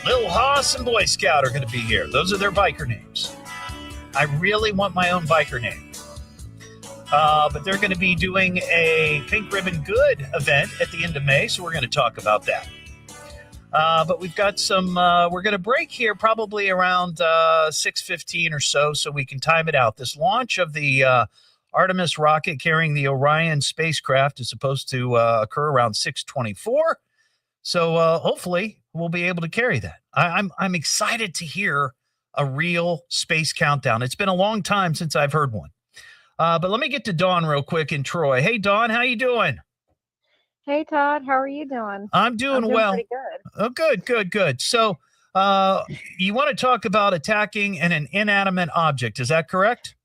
Lil Haas and Boy Scout are going to be here. Those are their biker names. I really want my own biker name. But they're going to be doing a Pink Ribbon Good event at the end of May, so we're going to talk about that. But we've got some, we're going to break here probably around 6:15 or so we can time it out. This launch of the Artemis rocket carrying the Orion spacecraft is supposed to occur around 6:24. So hopefully we'll be able to carry that. I'm excited to hear a real space countdown. It's been a long time since I've heard one. But let me get to Dawn real quick in Troy. Hey, Dawn, how you doing? Hey, Todd, how are you doing? I'm doing well. Pretty good. Oh, good. So you want to talk about attacking an inanimate object. Is that correct?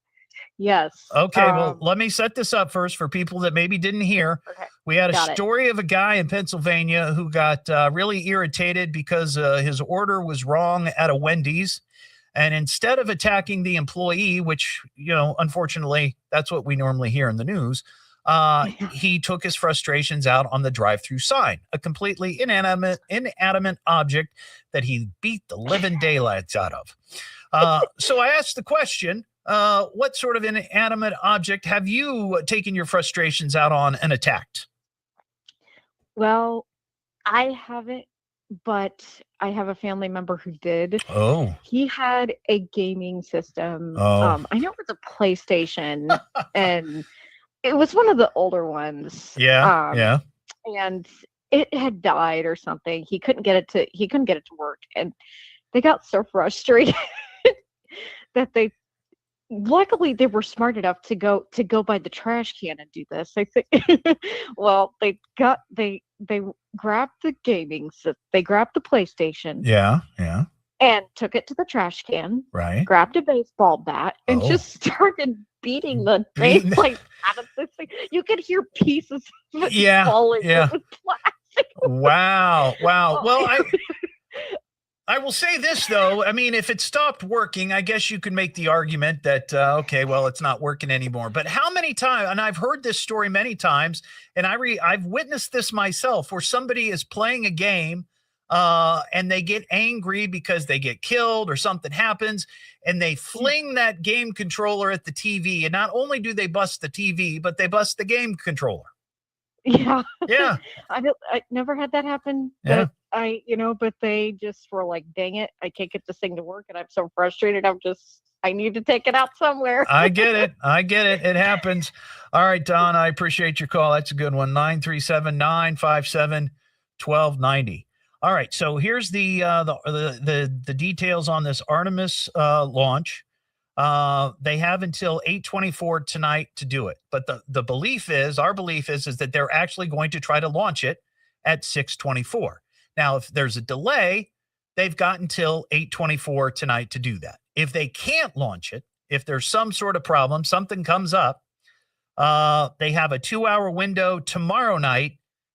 Yes. Okay, well, let me set this up first for people that maybe didn't hear. Okay. We had a Got it. story of a guy in Pennsylvania who got really irritated because his order was wrong at a Wendy's. And instead of attacking the employee, which, unfortunately, that's what we normally hear in the news, He took his frustrations out on the drive-through sign, a completely inanimate object that he beat the living daylights out of. So I asked the question, what sort of inanimate object have you taken your frustrations out on and attacked? Well, I haven't, but I have a family member who did. Oh. He had a gaming system. Oh. I know it was a PlayStation, and it was one of the older ones. Yeah. And it had died or something. He couldn't get it to work, and they got so frustrated that luckily they were smart enough to go by the trash can and do this. I think well, they grabbed the they grabbed the PlayStation. Yeah. And took it to the trash can. Right. Grabbed a baseball bat and just started beating the faceplate out of this thing. You could hear pieces of it falling. Yeah. It was plastic. Wow. Well, I will say this, though. I mean, if it stopped working, I guess you could make the argument that, okay, well, it's not working anymore. But how many times, and I've heard this story many times, and I've witnessed this myself, where somebody is playing a game and they get angry because they get killed or something happens, and they fling that game controller at the TV. And not only do they bust the TV, but they bust the game controller. Yeah. Yeah. I never had that happen. Yeah. But they just were like, dang it, I can't get this thing to work, and I'm so frustrated. I need to take it out somewhere. I get it. It happens. All right, Don, I appreciate your call. That's a good one. 937-957-1290. All right, so here's the details on this Artemis launch. They have until 8:24 tonight to do it. But our belief is that they're actually going to try to launch it at 6:24. Now, if there's a delay, they've got until 8:24 tonight to do that. If they can't launch it, if there's some sort of problem, something comes up, they have a 2-hour window tomorrow night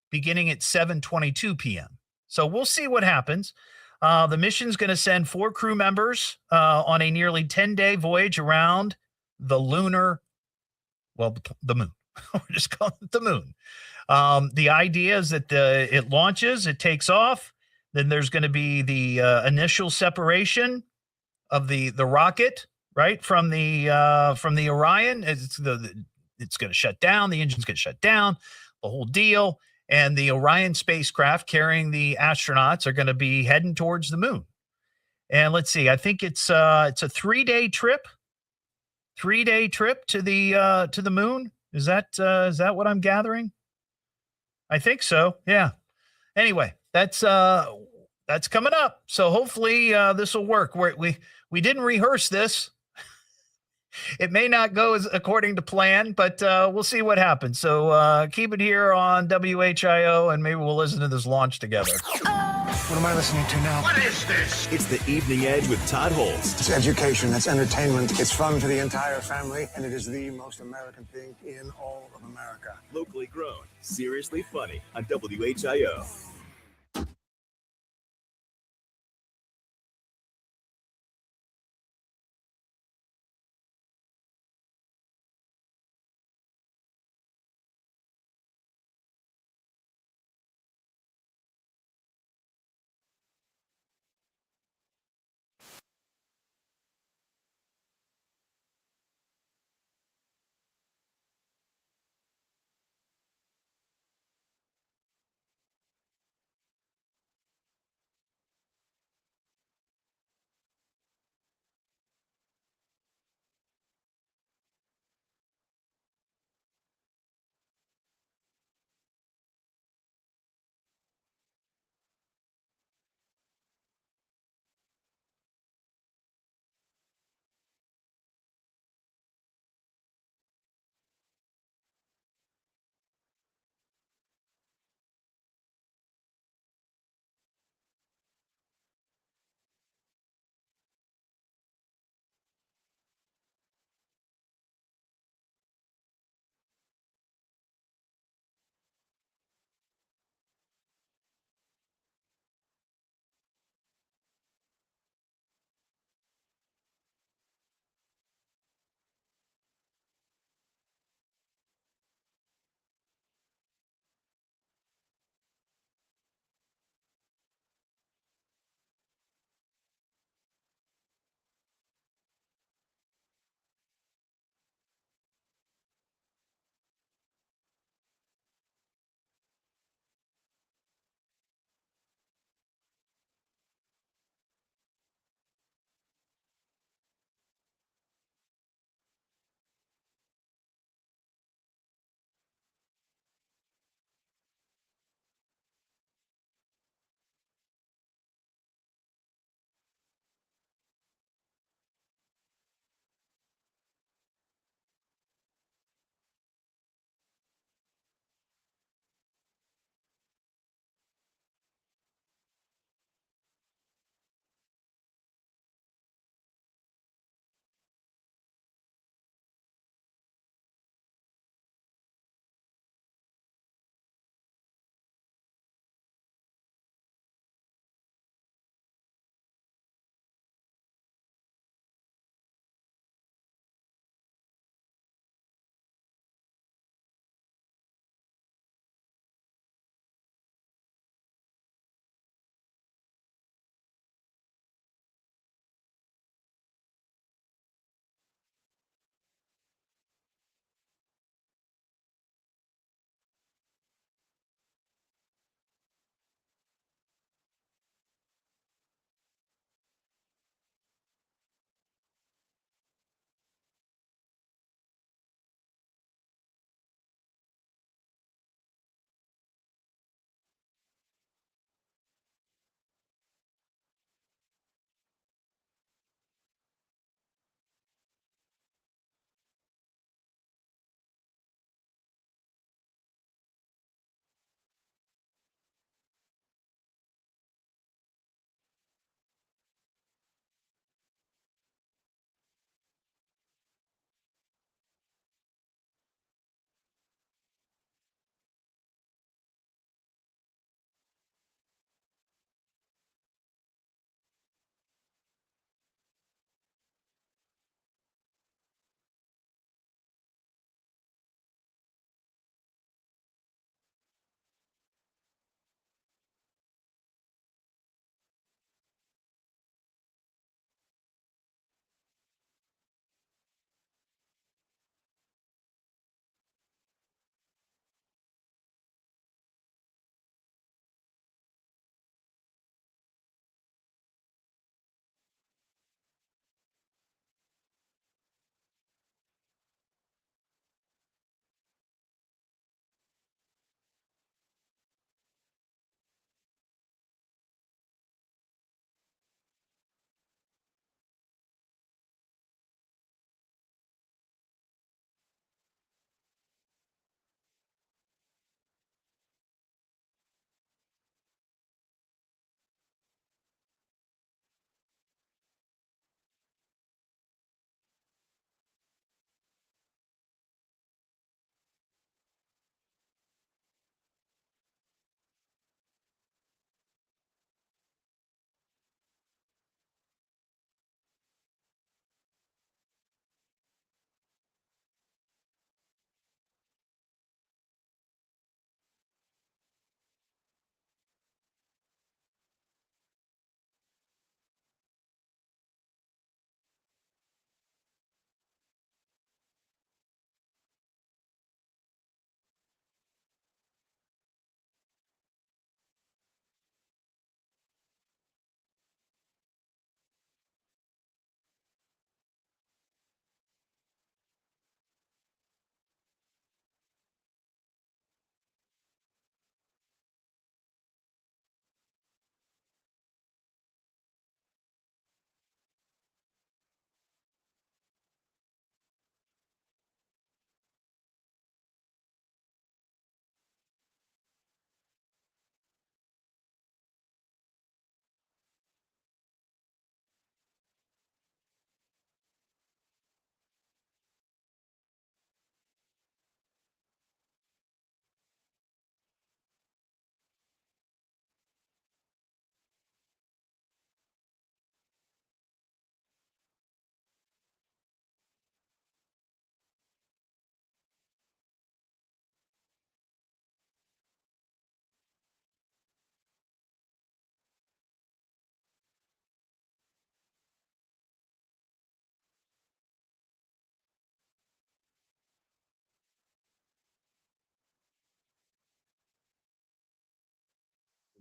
beginning at 7:22 p.m. So we'll see what happens. The mission's going to send 4 crew members on a nearly 10-day voyage around the moon. We'll just call it the moon. The idea is that it launches, it takes off, then there's going to be the initial separation of the rocket, right, from the Orion. It's going to shut down, the engine's going to shut down, the whole deal. And the Orion spacecraft carrying the astronauts are going to be heading towards the moon. And let's see, I think it's a 3-day trip. 3-day trip to the moon. Is that what I'm gathering? I think so. Yeah. Anyway, that's coming up. So hopefully this will work. We didn't rehearse this. It may not go as according to plan, but we'll see what happens. So keep it here on WHIO, and maybe we'll listen to this launch together. What am I listening to now? What is this? It's the Evening Edge with Todd Hollst. It's education, it's entertainment, it's fun for the entire family, and it is the most American thing in all of America. Locally grown, seriously funny on WHIO.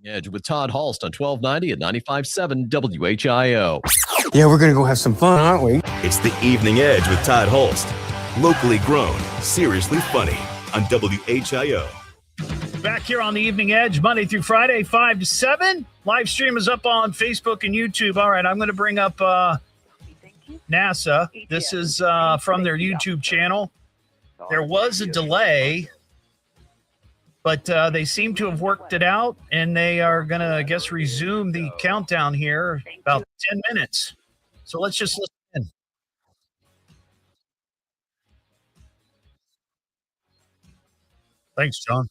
Edge with Todd Hollst on 1290 at 95.7 WHIO. Yeah, we're going to go have some fun, aren't we? It's the Evening Edge with Todd Hollst. Locally grown, seriously funny on WHIO. Back here on the Evening Edge, Monday through Friday, 5 to 7. Live stream is up on Facebook and YouTube. All right, I'm going to bring up NASA. This is from their YouTube channel. There was a delay, but they seem to have worked it out, and they are going to, I guess, resume the countdown here about 10 minutes. So let's just listen in. Thanks, John.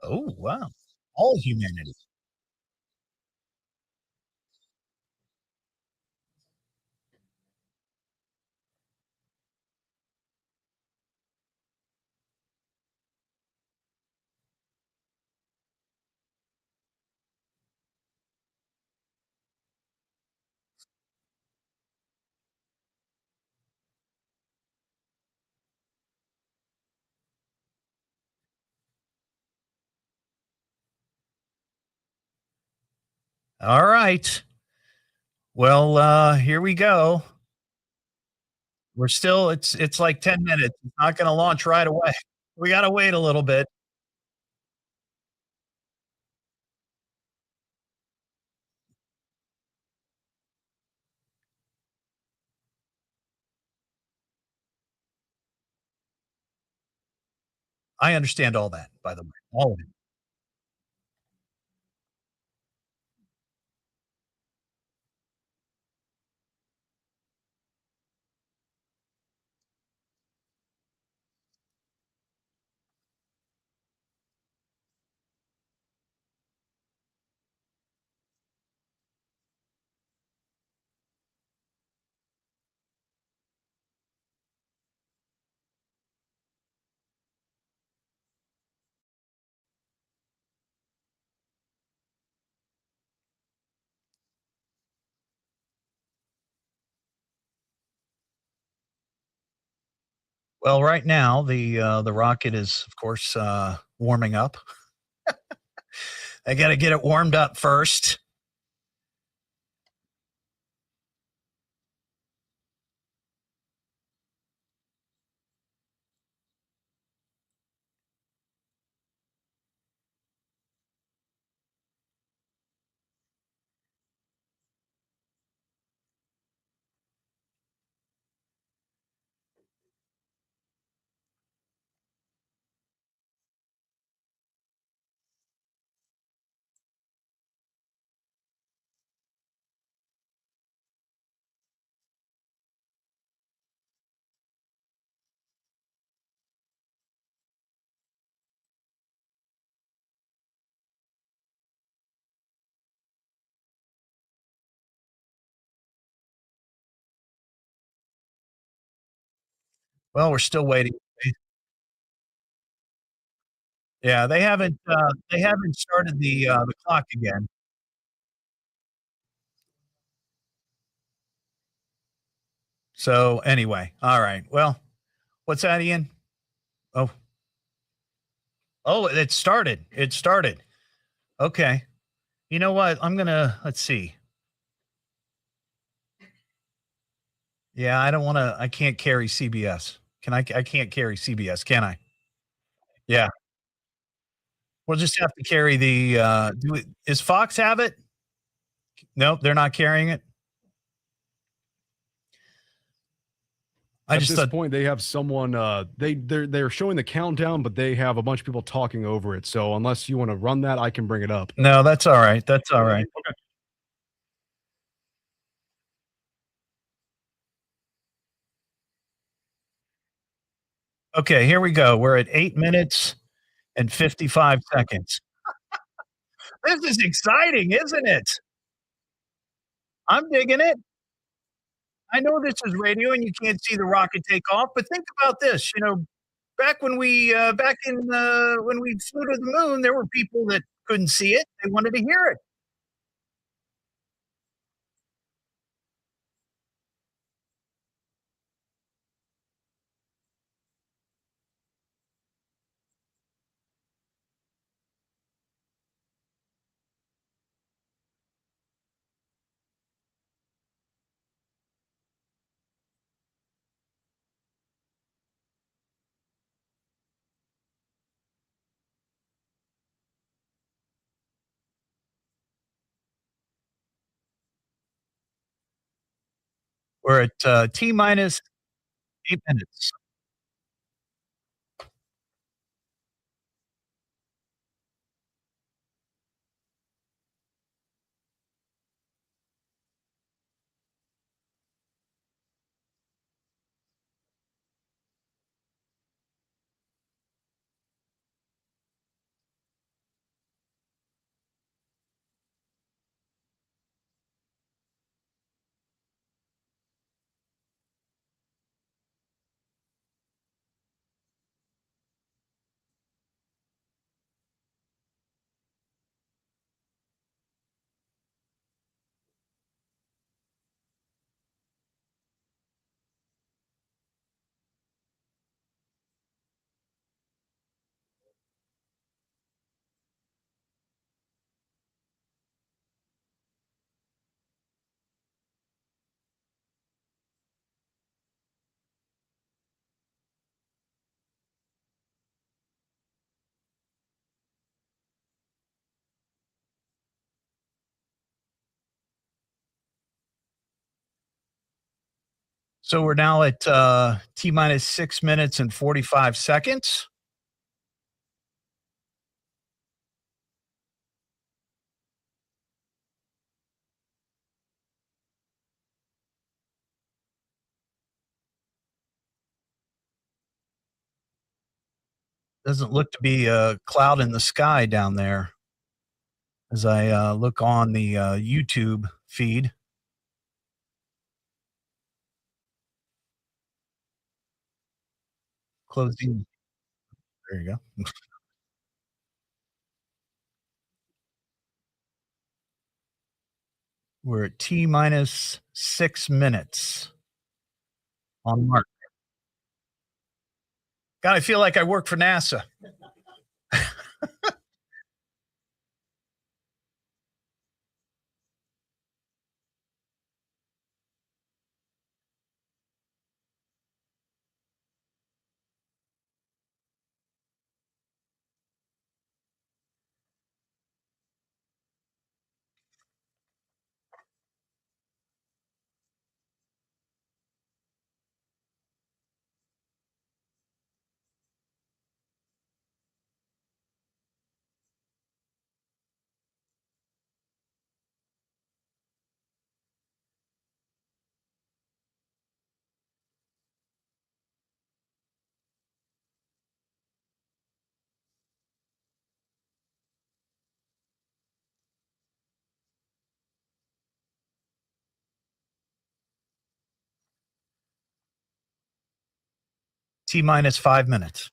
Oh, wow. All humanity. All right. Well, here we go. We're still, it's like 10 minutes. It's not going to launch right away. We got to wait a little bit. I understand all that, by the way, all of it. Well, right now the rocket is, of course, warming up. I got to get it warmed up first. Well, we're still waiting. Yeah, they haven't started the clock again. So anyway, all right. Well, what's that, Ian? Oh, oh, it started. It started. Okay. You know what? Let's see. Yeah, I don't want to. I can't carry CBS. Can I? I can't carry CBS, can I? Yeah, we'll just have to carry the. Is Fox have it? Nope, they're not carrying it. At this point, they have someone. They're showing the countdown, but they have a bunch of people talking over it. So unless you want to run that, I can bring it up. No, that's all right. That's all right. Okay. Okay, here we go. We're at 8 minutes and 55 seconds. This is exciting, isn't it? I'm digging it. I know this is radio and you can't see the rocket take off, but think about this. Back when when we flew to the moon, there were people that couldn't see it. They wanted to hear it. We're at T minus 8 minutes. So we're now at T minus 6 minutes and 45 seconds. Doesn't look to be a cloud in the sky down there as I look on the YouTube feed. Closing. There you go. We're at T minus 6 minutes on mark. God, I feel like I work for NASA. T minus 5 minutes.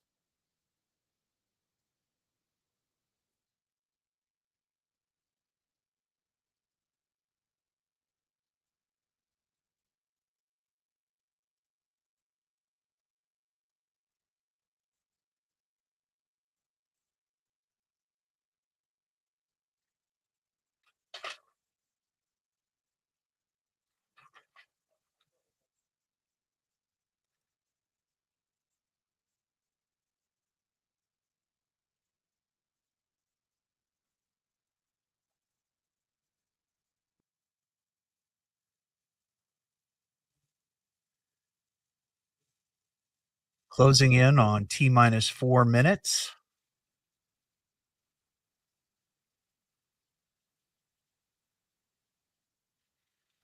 Closing in on T minus 4 minutes.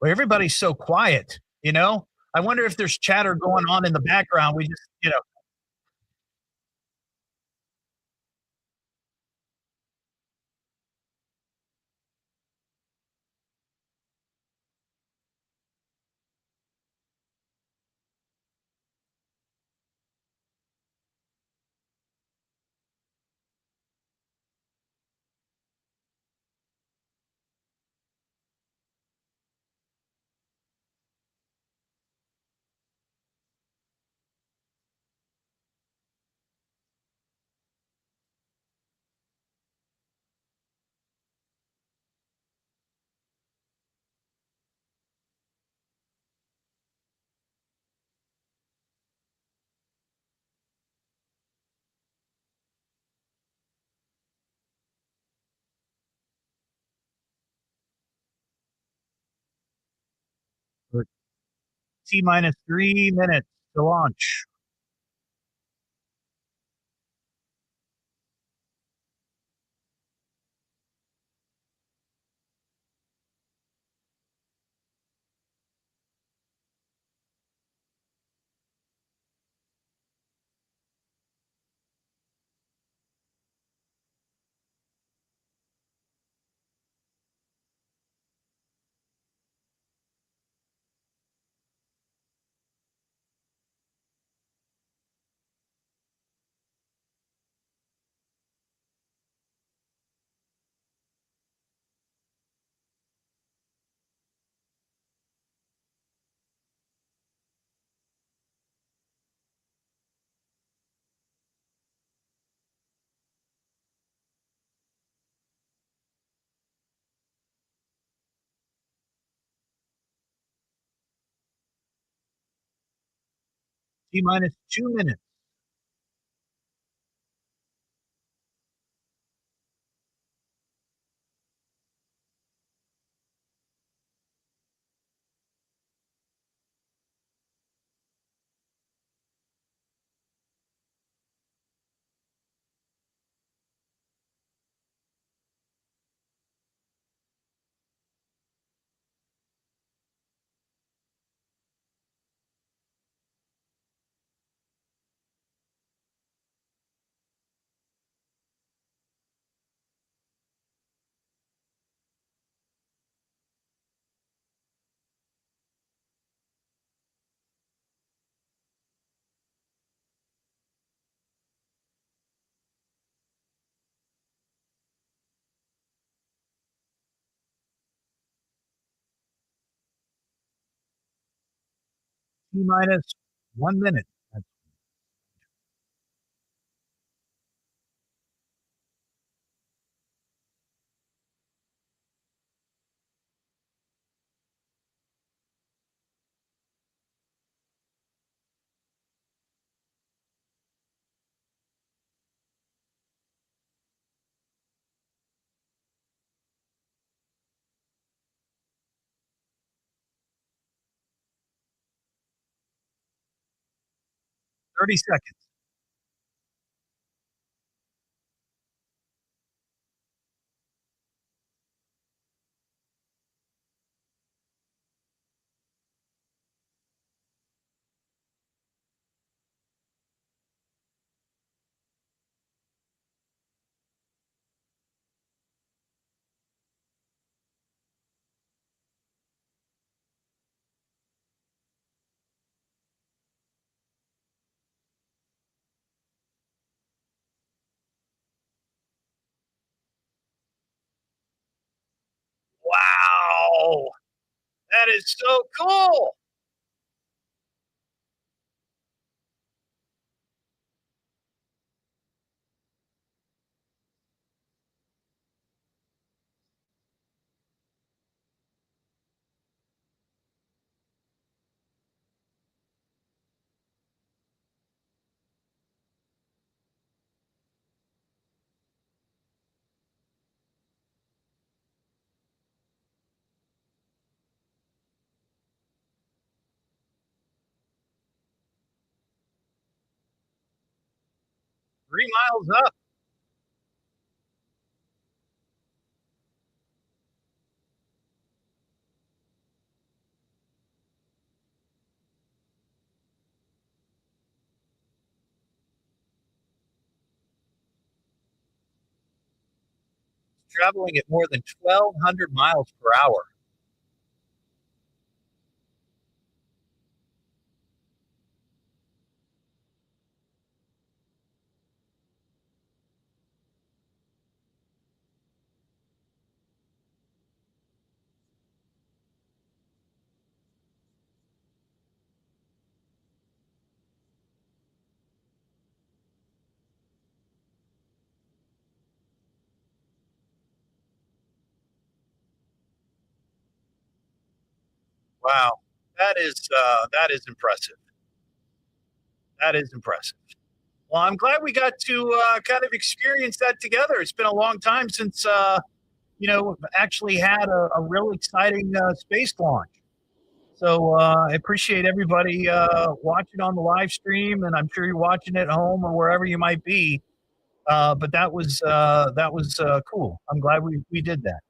Well, everybody's so quiet, I wonder if there's chatter going on in the background. We just. T-minus 3 minutes to launch. T-minus 2 minutes. T-minus 1 minute. 30 seconds. Wow. That is so cool. Three miles up. Traveling at more than 1,200 miles per hour. Wow, that is impressive. That is impressive. Well, I'm glad we got to kind of experience that together. It's been a long time since actually had a real exciting space launch. So I appreciate everybody watching on the live stream, and I'm sure you're watching at home or wherever you might be. But that was cool. I'm glad we did that.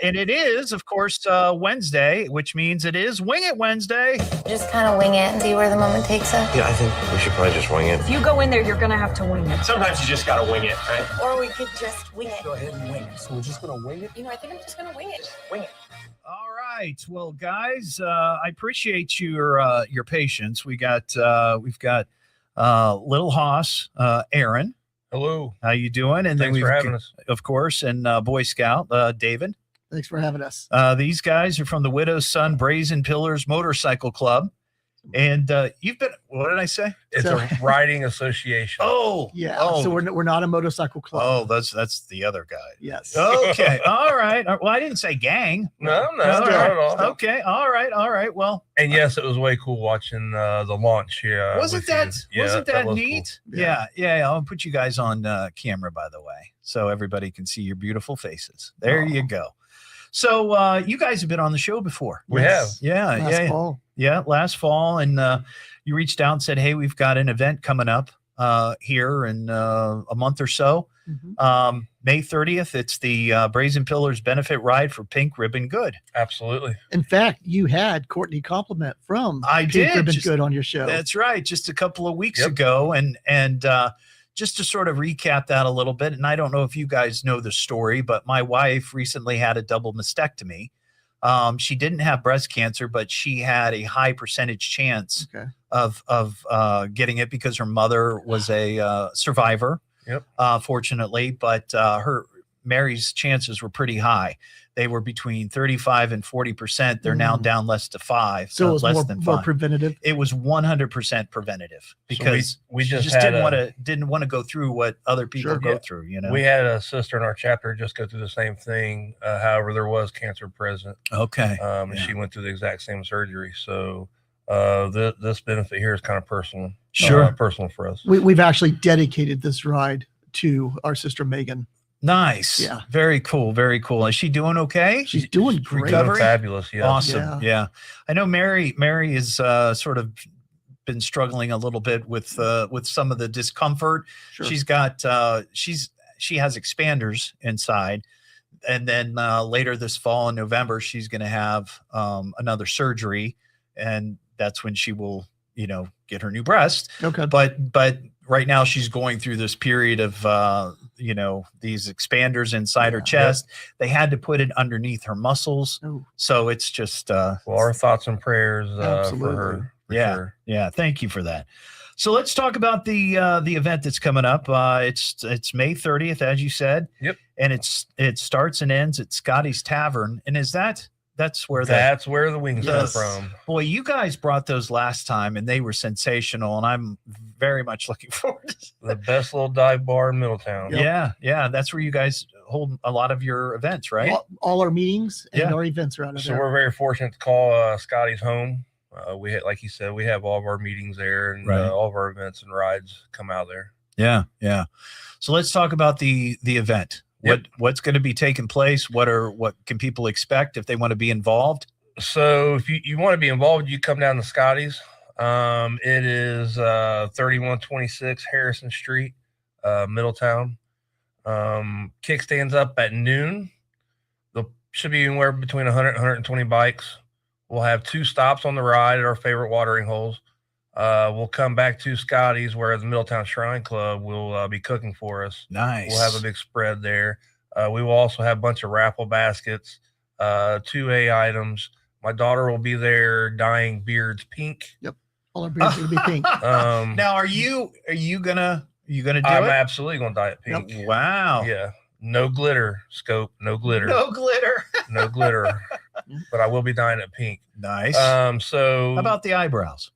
And it is, of course, Wednesday, which means it is Wing It Wednesday. Just kind of wing it and see where the moment takes us. Yeah, I think we should probably just wing it. If you go in there, you're going to have to wing it. Sometimes you just gotta wing it, right? Or we could just wing it. Go ahead and wing it. So we're just gonna wing it? You know, I think I'm just going to wing it. Wing it. All right, well, guys, I appreciate your patience. We've got Little Hoss, Aaron. Hello. How you doing? And Thanks then for having us. Of course, and Boy Scout, David. Thanks for having us. These guys are from the Widow's Son Brazen Pillars Motorcycle Club. And you've been, what did I say? It's a riding association. Oh, Yeah. Oh, So we're not a motorcycle club. oh, that's the other guy. Yes. Okay. All right. Well, I didn't say gang. No, All not right. at all. Okay. All right. Well, And yes, it was way cool watching the launch here. wasn't that was neat? cool. Yeah. I'll put you guys on camera, by the way, so everybody can see your beautiful faces. There you go. So you guys have been on the show before. We have. Yeah. Last fall. Yeah, last fall, and you reached out and said, "Hey, we've got an event coming up here in a month or so, May 30th. It's the Brazen Pillars Benefit Ride for Pink Ribbon Good." Absolutely. In fact, you had Courtney Compliment from I Pink did. Ribbon Just- Good on your show. That's right, just a couple of weeks Yep. ago, and just to sort of recap that a little bit. And I don't know if you guys know the story, but my wife recently had a double mastectomy. She didn't have breast cancer, but she had a high percentage chance of getting it because her mother was a survivor. Yep. Fortunately, but Mary's chances were pretty high. They were between 35 and 40%. They're now down less to 5. So it was less more, than more 5. preventative. It was 100% preventative because we she just just had didn't want to go through what other people go through. You know, We had a sister in our chapter just go through the same thing. However, there was cancer present. Okay. And she went through the exact same surgery. So this benefit here is kind of personal. Personal for us. We've actually dedicated this ride to our sister Megan. Nice. Yeah. Very cool. Very cool. Is she doing okay? She's doing great. Recovering? Fabulous. Yeah. Awesome. Yeah. I know Mary is sort of been struggling a little bit with some of the discomfort. Sure. She's got she has expanders inside. And then later this fall in November, she's going to have another surgery, and that's when she will, get her new breast. Okay. But right now she's going through this period of, these expanders inside her chest. They had to put it underneath her muscles. Oh. So it's just, well, our thoughts and prayers for Absolutely. her. For yeah. sure. Yeah. Thank you for that. So let's talk about the event that's coming up. It's May 30th, as you said. Yep. And it starts and ends at Scotty's Tavern. And that's where the wings are from. Boy, you guys brought those last time, and they were sensational. And I'm very much looking forward to The best little dive bar in Middletown. Yeah. That's where you guys hold a lot of your events, right? All our meetings and Yeah. our events are out of So there. we're very fortunate to call Scotty's home. We had, like you said, we have all of our meetings there, and Right. all of our events and rides come out there. Yeah. So let's talk about the event. Yep. What's going to be taking place? What can people expect if they want to be involved? So if you want to be involved, you come down to Scotty's. It is 3126 Harrison Street, Middletown. Kickstands up at noon. There should be anywhere between 100 and 120 bikes. We'll have 2 stops on the ride at our favorite watering holes. We'll come back to Scotty's, where the Middletown Shrine Club will be cooking for us. Nice. We'll have a big spread there. We will also have a bunch of raffle baskets, 2A items. My daughter will be there dyeing beards pink. Yep. All our beards will be pink. Now, are you gonna do I'm it? absolutely gonna dye it pink. Yep. Wow. Yeah. No glitter, Scope. No glitter. No glitter. No glitter. But I will be dyeing it pink. Nice. So How about the eyebrows?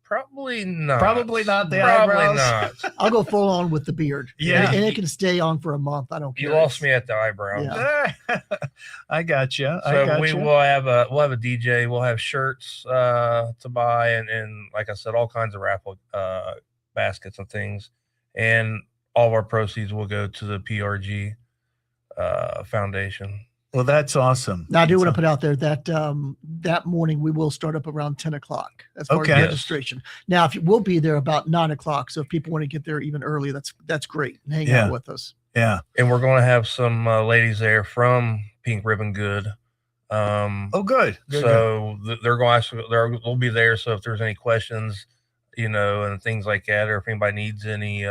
probably not. Probably not the Probably eyebrows. not. I'll go full on with the beard. Yeah. And it can stay on for a month. I don't care. You lost me at the eyebrows. Yeah. I got you. So we'll have a DJ. We'll have shirts to buy, and like I said, all kinds of raffle baskets and things, and all of our proceeds will go to the PRG Foundation. Well, that's awesome. Now, I do want to put out there that that morning we will start up around 10 o'clock as far as registration. Now, if we'll be there about 9 o'clock, so if people want to get there even early, that's great. And hang out with us. Yeah, and we're going to have some ladies there from Pink Ribbon Good. Good. So they're going to they'll be there. So if there's any questions, and things like that, or if anybody needs any,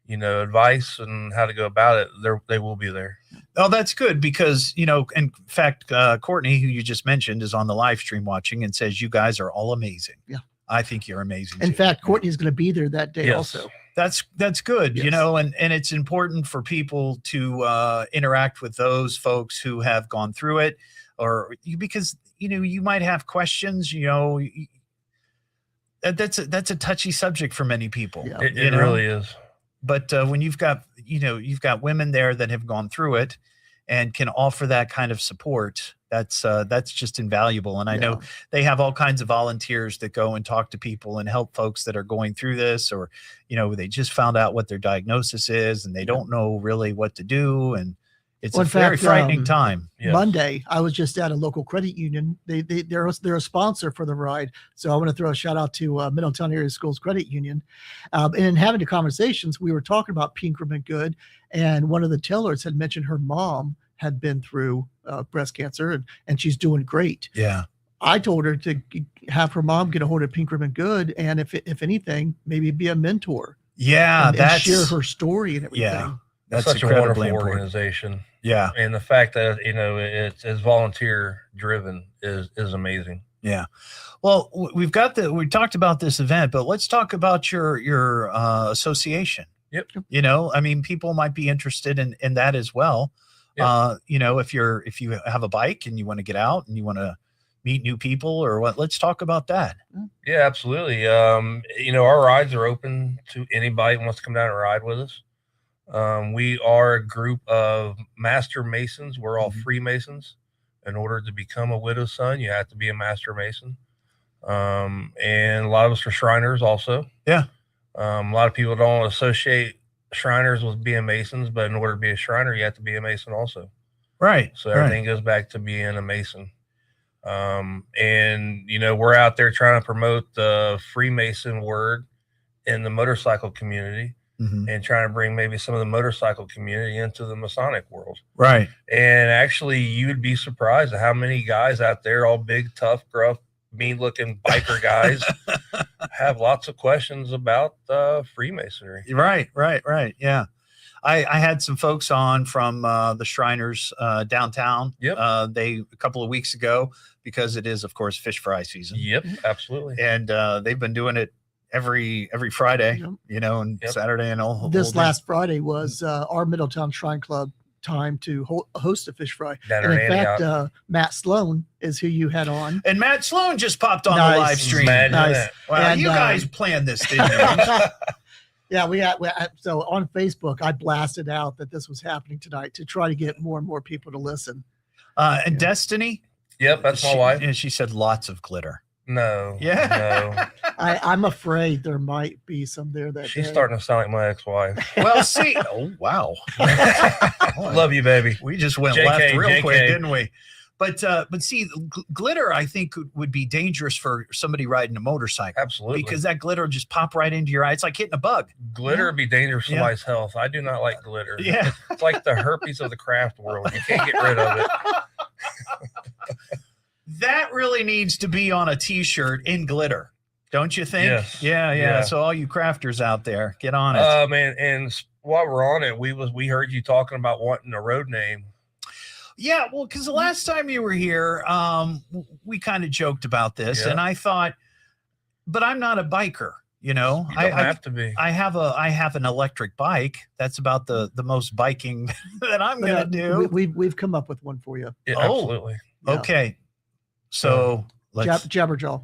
advice and how to go about it, they will be there. Oh, that's good because, in fact, Courtney, who you just mentioned, is on the live stream watching and says you guys are all amazing. Yeah. I think you're amazing. In fact, Courtney's going to be there that day also. That's good, and it's important for people to interact with those folks who have gone through it because, you might have questions, that's a touchy subject for many people. Yeah. It really is. But when you've got women there that have gone through it and can offer that kind of support, that's just invaluable. And I know they have all kinds of volunteers that go and talk to people and help folks that are going through this, or, they just found out what their diagnosis is and they don't know really what to do. And it's very frightening time. Monday, I was just at a local credit union. They're a sponsor for the ride. So I want to throw a shout out to Middletown Area Schools Credit Union. And in having the conversations, we were talking about Pink Ribbon Good. And one of the tellers had mentioned her mom had been through breast cancer and she's doing great. Yeah. I told her to have her mom get a hold of Pink Ribbon Good. And if anything, maybe be a mentor. Yeah. And share her story and everything. Yeah. That's such a wonderful organization. Yeah. And the fact that, it's volunteer driven is amazing. Yeah. Well, we talked about this event, but let's talk about your association. Yep. People might be interested in that as well. Yep. If you have a bike and you want to get out and you want to meet new people or what, let's talk about that. Yeah, absolutely. Our rides are open to anybody who wants to come down and ride with us. We are a group of master masons. We're all Freemasons. In order to become a widow's son, you have to be a master mason. And a lot of us are Shriners also. Yeah. A lot of people don't associate Shriners with being Masons, but in order to be a Shriner, you have to be a Mason also. Right. So everything goes back to being a Mason. And, we're out there trying to promote the Freemason word in the motorcycle community. And trying to bring maybe some of the motorcycle community into the Masonic world. Right. And actually, you would be surprised at how many guys out there, all big, tough, gruff, mean-looking biker guys, have lots of questions about Freemasonry. Right. Yeah. I had some folks on from the Shriners downtown. Yep. A couple of weeks ago, because it is, of course, fish fry season. Yep, absolutely. And they've been doing it every Friday, and Saturday and all. This last Friday was our Middletown Shrine Club time to host a fish fry. And in fact, Matt Sloan is who you had on. And Matt Sloan just popped on the live stream. Nice. Wow, and, you guys planned this, didn't you? Yeah, so on Facebook, I blasted out that this was happening tonight to try to get more and more people to listen. And Destiny? Yep, that's my wife. And she said lots of glitter. No. Yeah. No. I'm afraid there might be some there that she's starting to sound like my ex-wife. Well, see. Oh, wow. Love you, baby. We just went left real quick, didn't we? But see, glitter, I think, would be dangerous for somebody riding a motorcycle. Absolutely. Because that glitter will just pop right into your eye. It's like hitting a bug. Glitter would be dangerous for somebody's health. I do not like glitter. Yeah. It's like the herpes of the craft world. You can't get rid of it. That really needs to be on a T-shirt in glitter, don't you think? Yes. Yeah. So all you crafters out there, get on it. And while we're on it, we heard you talking about wanting a road name. Yeah, well, because the last time you were here, we kind of joked about this, and I thought, but I'm not a biker, You don't have to be. I have an electric bike. That's about the most biking that I'm gonna do. We've come up with one for you. Yeah, absolutely. Okay. So let's Jabberjaw.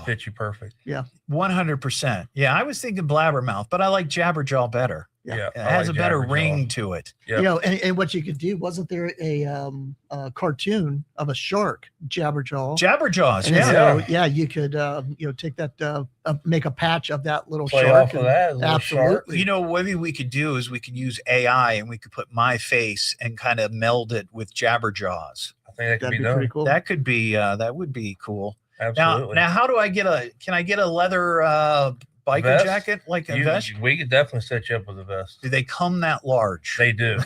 Fit you perfect. Yeah. 100%. Yeah, I was thinking Blabbermouth, but I like Jabberjaw better. Yeah, It has a better ring to it. You know, and what you could do, wasn't there a cartoon of a shark, Jabberjaw? Jabberjaws, And yeah. so, yeah, you could, take that, make a patch of that little Play shark. off of that, little absolutely. You know, what we could do is we could use AI and we could put my face and kind of meld it with Jabberjaws. I think that could That'd be be done. pretty cool. That could be, that would be cool. Absolutely. Now how do I can I get a leather biker Vest? jacket, like a vest? We could definitely set you up with a vest. Do they come that large? They do.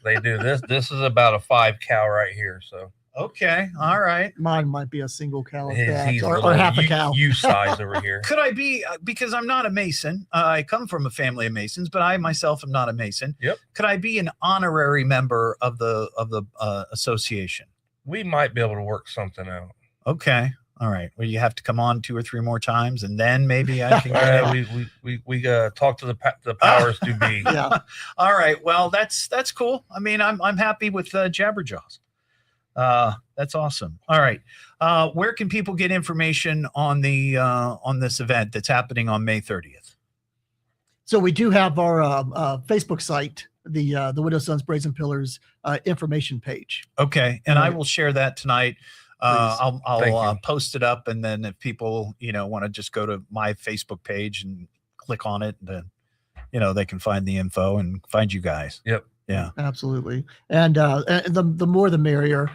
They do. This is about a 5 cal right here. So okay, all right. Mine might be a single cal he's or half a cal. You size over here. Could I be because I'm not a Mason? I come from a family of Masons, but I myself am not a Mason. Yep. Could I be an honorary member of the association? We might be able to work something out. Okay. All right. Well, you have to come on 2 or 3 more times, and then maybe I can get we talk to the powers to be. Yeah. All right. Well, that's cool. I mean, I'm happy with Jabberjaws. That's awesome. All right. Where can people get information on on this event that's happening on May 30th? So we do have our Facebook site, the Widow Sons Brazen Pillars information page. Okay, and I will share that tonight. I'll post it up, and then if people want to just go to my Facebook page and click on it, then they can find the info and find you guys. Yep. Yeah. Absolutely. And the more the merrier.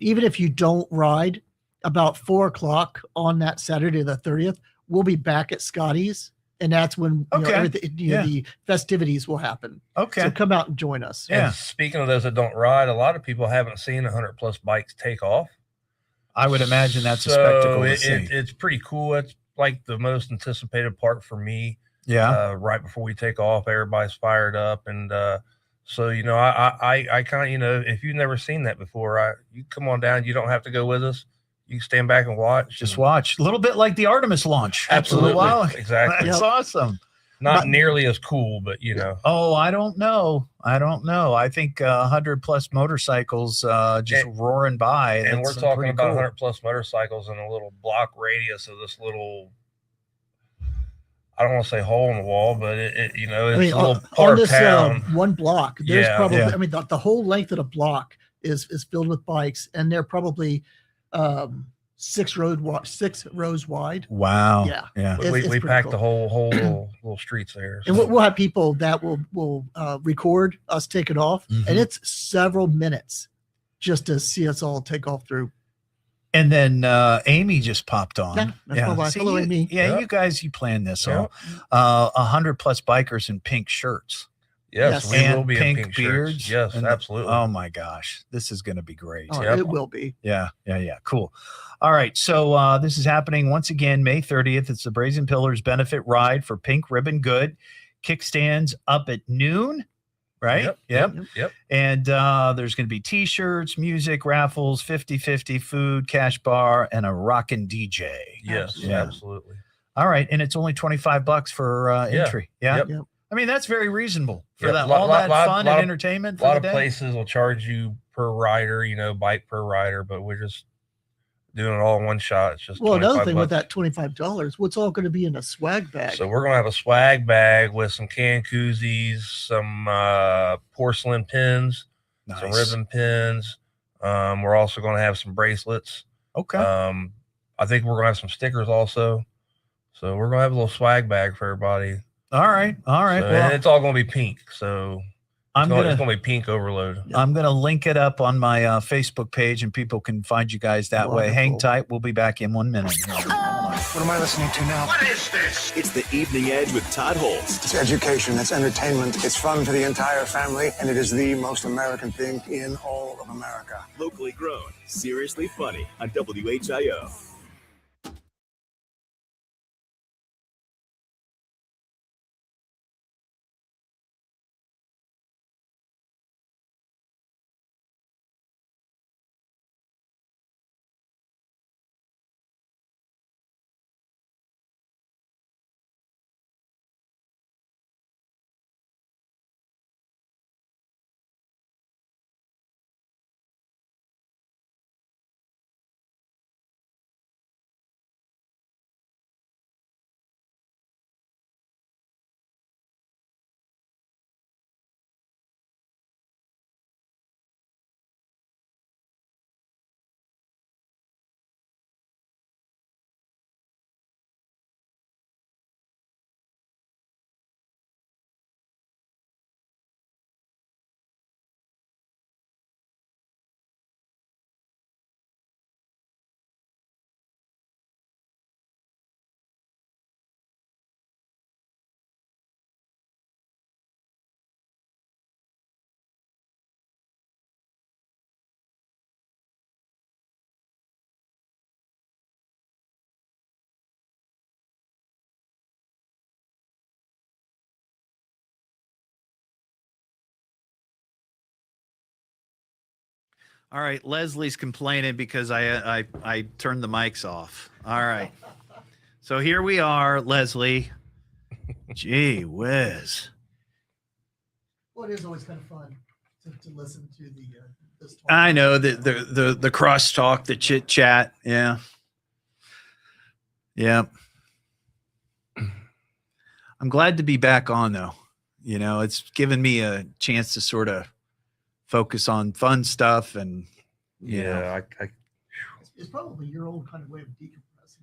Even if you don't ride, about 4:00 on that Saturday the 30th, we'll be back at Scotty's. And that's when the festivities will happen. Okay. So come out and join us. Yeah. And speaking of those that don't ride, a lot of people haven't seen 100+ bikes take off. I would imagine that's a spectacle to see. It's pretty cool. It's like the most anticipated part for me. Yeah. Right before we take off, everybody's fired up. And so, I kind of, if you've never seen that before, you come on down. You don't have to go with us. You can stand back and watch. Just watch. A little bit like the Artemis launch. Absolutely. Wow. Exactly. That's awesome. Not nearly as cool, but Oh, I don't know. I think 100+ motorcycles just roaring by. And we're talking about cool. 100+ motorcycles in a little block radius of this little, I don't want to say hole in the wall, but it's a little part of town. One block, there's probably, I mean, the whole length of the block is filled with bikes, and they're probably 6 rows wide. Wow. Yeah. We packed the whole little streets there. So. And we'll have people that will record us take it off, and it's several minutes just to see us all take off through. And then Amy just popped on. Yeah, that's my wife. Hello, Amy. Yeah, you guys, you planned this all. 100+ bikers in pink shirts. Yes, we will be pink in pink beards. shirts. Yes, and absolutely. Oh my gosh, this is going to be great. Oh, it will be. Yeah. Cool. All right, so this is happening once again May 30th. It's the Brazen Pillars benefit ride for Pink Ribbon Good. Kickstands up at noon. Right? Yep. And there's going to be T-shirts, music, raffles, 50/50, food, cash bar, and a rockin' DJ. Yes, absolutely. All right, and it's only $25 for entry. Yeah. Yep. I mean, that's very reasonable for that Lot fun and of entertainment. A lot of places will charge you per rider, bike per rider, but we're just doing it all in one shot. It's just another thing with that $25, what's all going to be in a swag bag? So we're going to have a swag bag with some can koozies, some porcelain pins, some ribbon pins. We're also going to have some bracelets. Okay. I think we're going to have some stickers also. So we're going to have a little swag bag for everybody. All right. So, and it's all going to be pink. So it's going to be pink overload. I'm going to link it up on my Facebook page, and people can find you guys that way. Hang tight. We'll be back in 1 minute. What am I listening to now? What is this? It's the Evening Edge with Todd Hollst. It's education, it's entertainment, it's fun for the entire family, and it is the most American thing in all of America. Locally grown, seriously funny on WHIO. All right, Leslie's complaining because I turned the mics off. All right. So here we are, Leslie. Gee whiz. Well, it is always kind of fun to listen to this talk. I know the crosstalk, the chit chat. Yeah. Yeah. I'm glad to be back on though. You know, it's given me a chance to sort of focus on fun stuff and you know. It's probably your old kind of way of decompressing.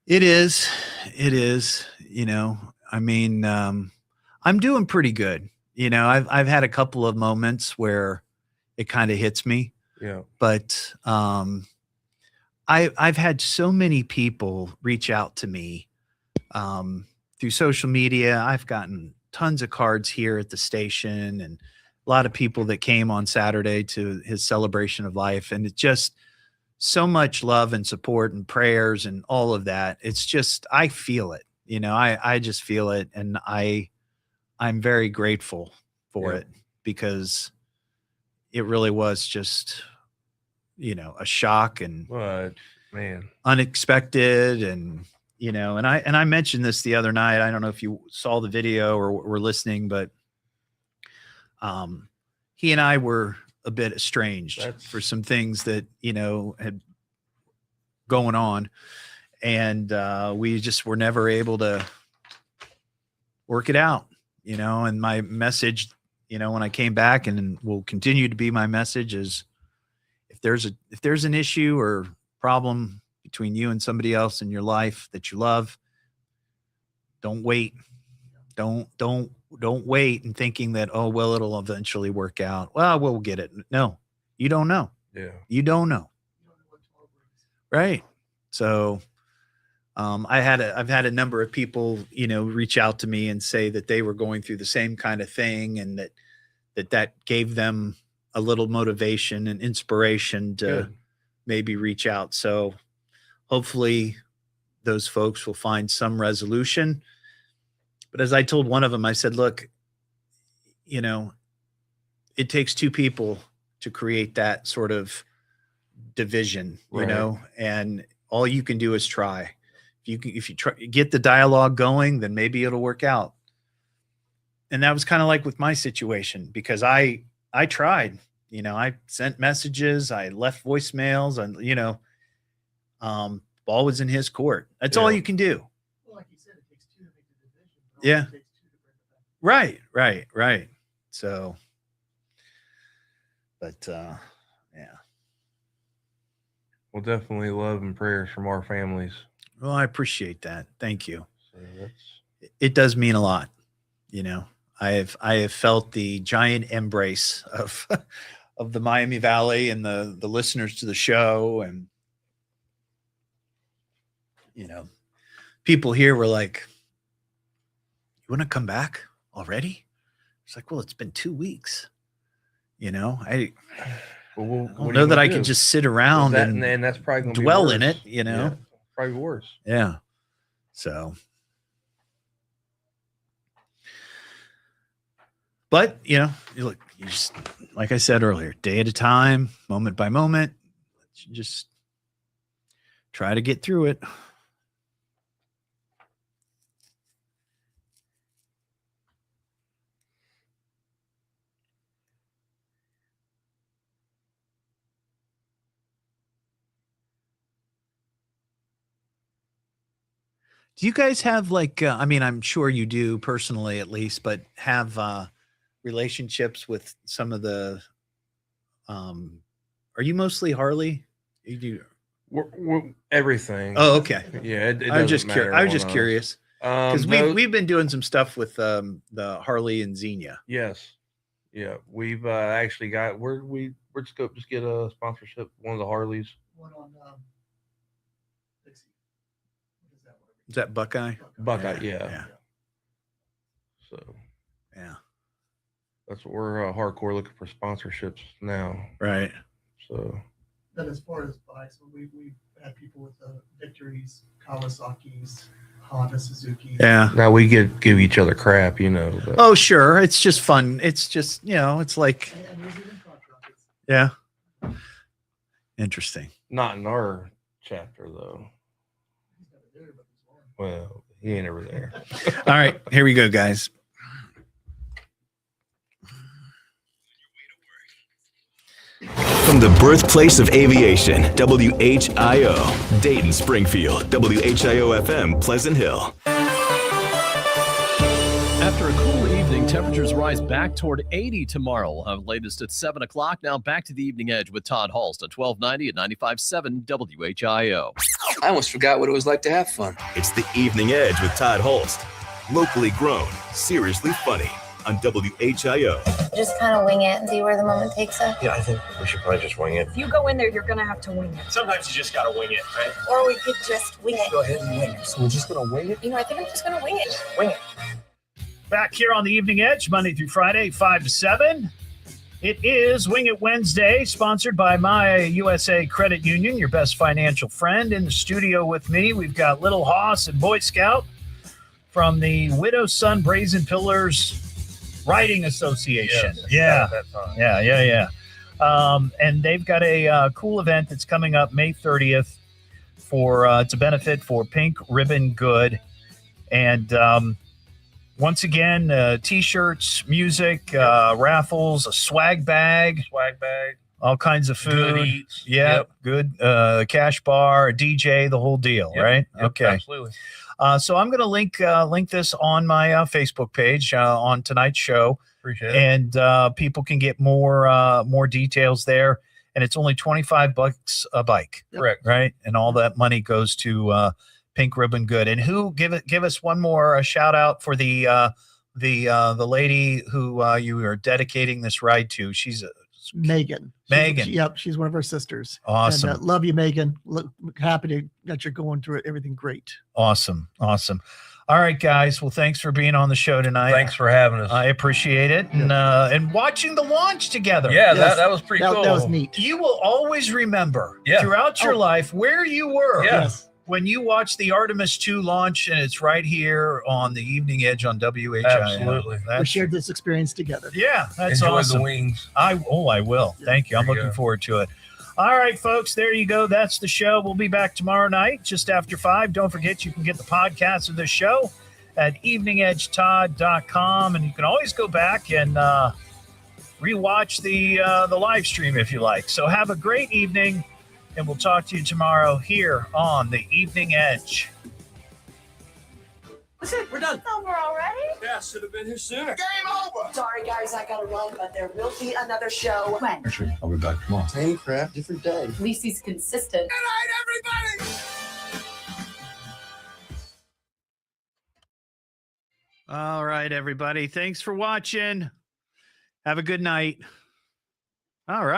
It is, you know, I mean, I'm doing pretty good. You know, I've had a couple of moments where it kind of hits me. Yeah. But I've had so many people reach out to me through social media. I've gotten tons of cards here at the station and a lot of people that came on Saturday to his celebration of life. And it's just so much love and support and prayers and all of that. It's just, I feel it, you know, I just feel it. And I'm very grateful for it because it really was just, you know, a shock and man, unexpected. And, you know, and I mentioned this the other night. I don't know if you saw the video or were listening, but he and I were a bit estranged for some things that, you know, had going on. And we just were never able to work it out, you know, and my message, you know, when I came back and will continue to be my message is if there's an issue or problem between you and somebody else in your life that you love, don't wait. Don't wait and thinking that, oh, well, it'll eventually work out. Well, we'll get it. No, you don't know. Yeah. You don't know. Right. So I've had a number of people, you know, reach out to me and say that they were going through the same kind of thing and that gave them a little motivation and inspiration to maybe reach out. So hopefully those folks will find some resolution. But as I told one of them, I said, look, you know, it takes two people to create that sort of division, you know, and all you can do is try. If you try get the dialogue going, then maybe it'll work out. And that was kind of like with my situation because I tried, you know, I sent messages, I left voicemails, and you know, ball was in his court. That's all you can do. Well, like you said, it takes two to make the division. Yeah. Right. So, but yeah. Well, definitely love and prayers from our families. Well, I appreciate that. Thank you. It does mean a lot. You know, I have felt the giant embrace of the Miami Valley and the listeners to the show. And, you know, people here were like, you want to come back already? It's like, well, it's been 2 weeks. You know, I don't know that I can just sit around and that's probably gonna dwell be in it, you know. Yeah, probably worse. Yeah. So, but you know, you just, like I said earlier, day at a time, moment by moment, you just try to get through it. Do you guys have like, I mean, I'm sure you do personally at least, but have relationships with some of the, are you mostly Harley? You do we're everything. Oh, okay. Yeah. It I was just matter I was on just us. curious because we've been doing some stuff with the Harley and Xenia. Yes. Yeah. We've actually got, we're just go just get a sponsorship, one of the Harleys. One on Is that Buckeye? Buckeye, yeah. So, yeah, that's what we're hardcore looking for sponsorships now. Right. So, then as far as bikes, we've had people with Victories, Kawasaki's, Honda, Suzuki. Yeah. Now we give each other crap, you know. But. Oh, sure. It's just fun. It's just, you know, it's like, yeah. Interesting. Not in our chapter, though. Well, he ain't ever there. All right, here we go, guys. From the birthplace of aviation, WHIO, Dayton, Springfield, WHIO-FM, Pleasant Hill. After a cool evening, temperatures rise back toward 80 tomorrow. Latest at 7 o'clock. Now back to the Evening Edge with Todd Hollst at 1290 at 95.7 WHIO. I almost forgot what it was like to have fun. It's the Evening Edge with Todd Hollst. Locally grown, seriously funny on WHIO. Just kind of wing it and see where the moment takes us. Yeah, I think we should probably just wing it. If you go in there, you're going to have to wing it. Sometimes you just gotta wing it, right? Or we could just wing it. Go ahead and wing it. So we're just gonna wing it? You know, I think I'm just going to wing it. Wing it. Back here on the Evening Edge, Monday through Friday, 5 to 7. It is Wing It Wednesday, sponsored by My USA Credit Union, your best financial friend. In the studio with me, we've got Little Hoss and Boy Scout from the Widow Son Brazen Pillars Writing Association. Yes, Yeah. And they've got a cool event that's coming up May 30th for to benefit for Pink Ribbon Good. And once again, T-shirts, music, raffles, a swag bag, all kinds of food. Good eats. Yeah, good cash bar, a DJ, the whole deal, right? Yep, okay. absolutely. So I'm going to link this on my Facebook page on tonight's show. Appreciate it. And people can get more details there. And it's only $25 a bike. Correct. Right? And all that money goes to Pink Ribbon Good. And who give us one more shout out for the lady who you are dedicating this ride to. She's Megan. Yep, she's one of our sisters. Awesome. And, love you, Megan. Happy that you're going through it. Everything great. Awesome. All right, guys. Well, thanks for being on the show tonight. Thanks for having us. I appreciate it. And watching the launch together. Yeah, that was pretty cool. That was neat. You will always remember throughout your life where you were. Yes. When you watch the Artemis 2 launch, and it's right here on the Evening Edge on WHIO. Absolutely. We shared this experience together. Yeah, that's Enjoy awesome. the wings. I will. Thank you. I'm looking forward to it. All right, folks, there you go. That's the show. We'll be back tomorrow night just after 5. Don't forget you can get the podcast of this show at eveningedgetodd.com, and you can always go back and rewatch the live stream if you like. So have a great evening. And we'll talk to you tomorrow here on the Evening Edge. That's it. We're done. It's over already? Yeah, should have been here sooner. Game over! Sorry, guys, I gotta run, but there will be another show. When? Actually, I'll be back tomorrow. Same crap, different day. At least he's consistent. Good night, everybody! All right, everybody. Thanks for watching. Have a good night. All right.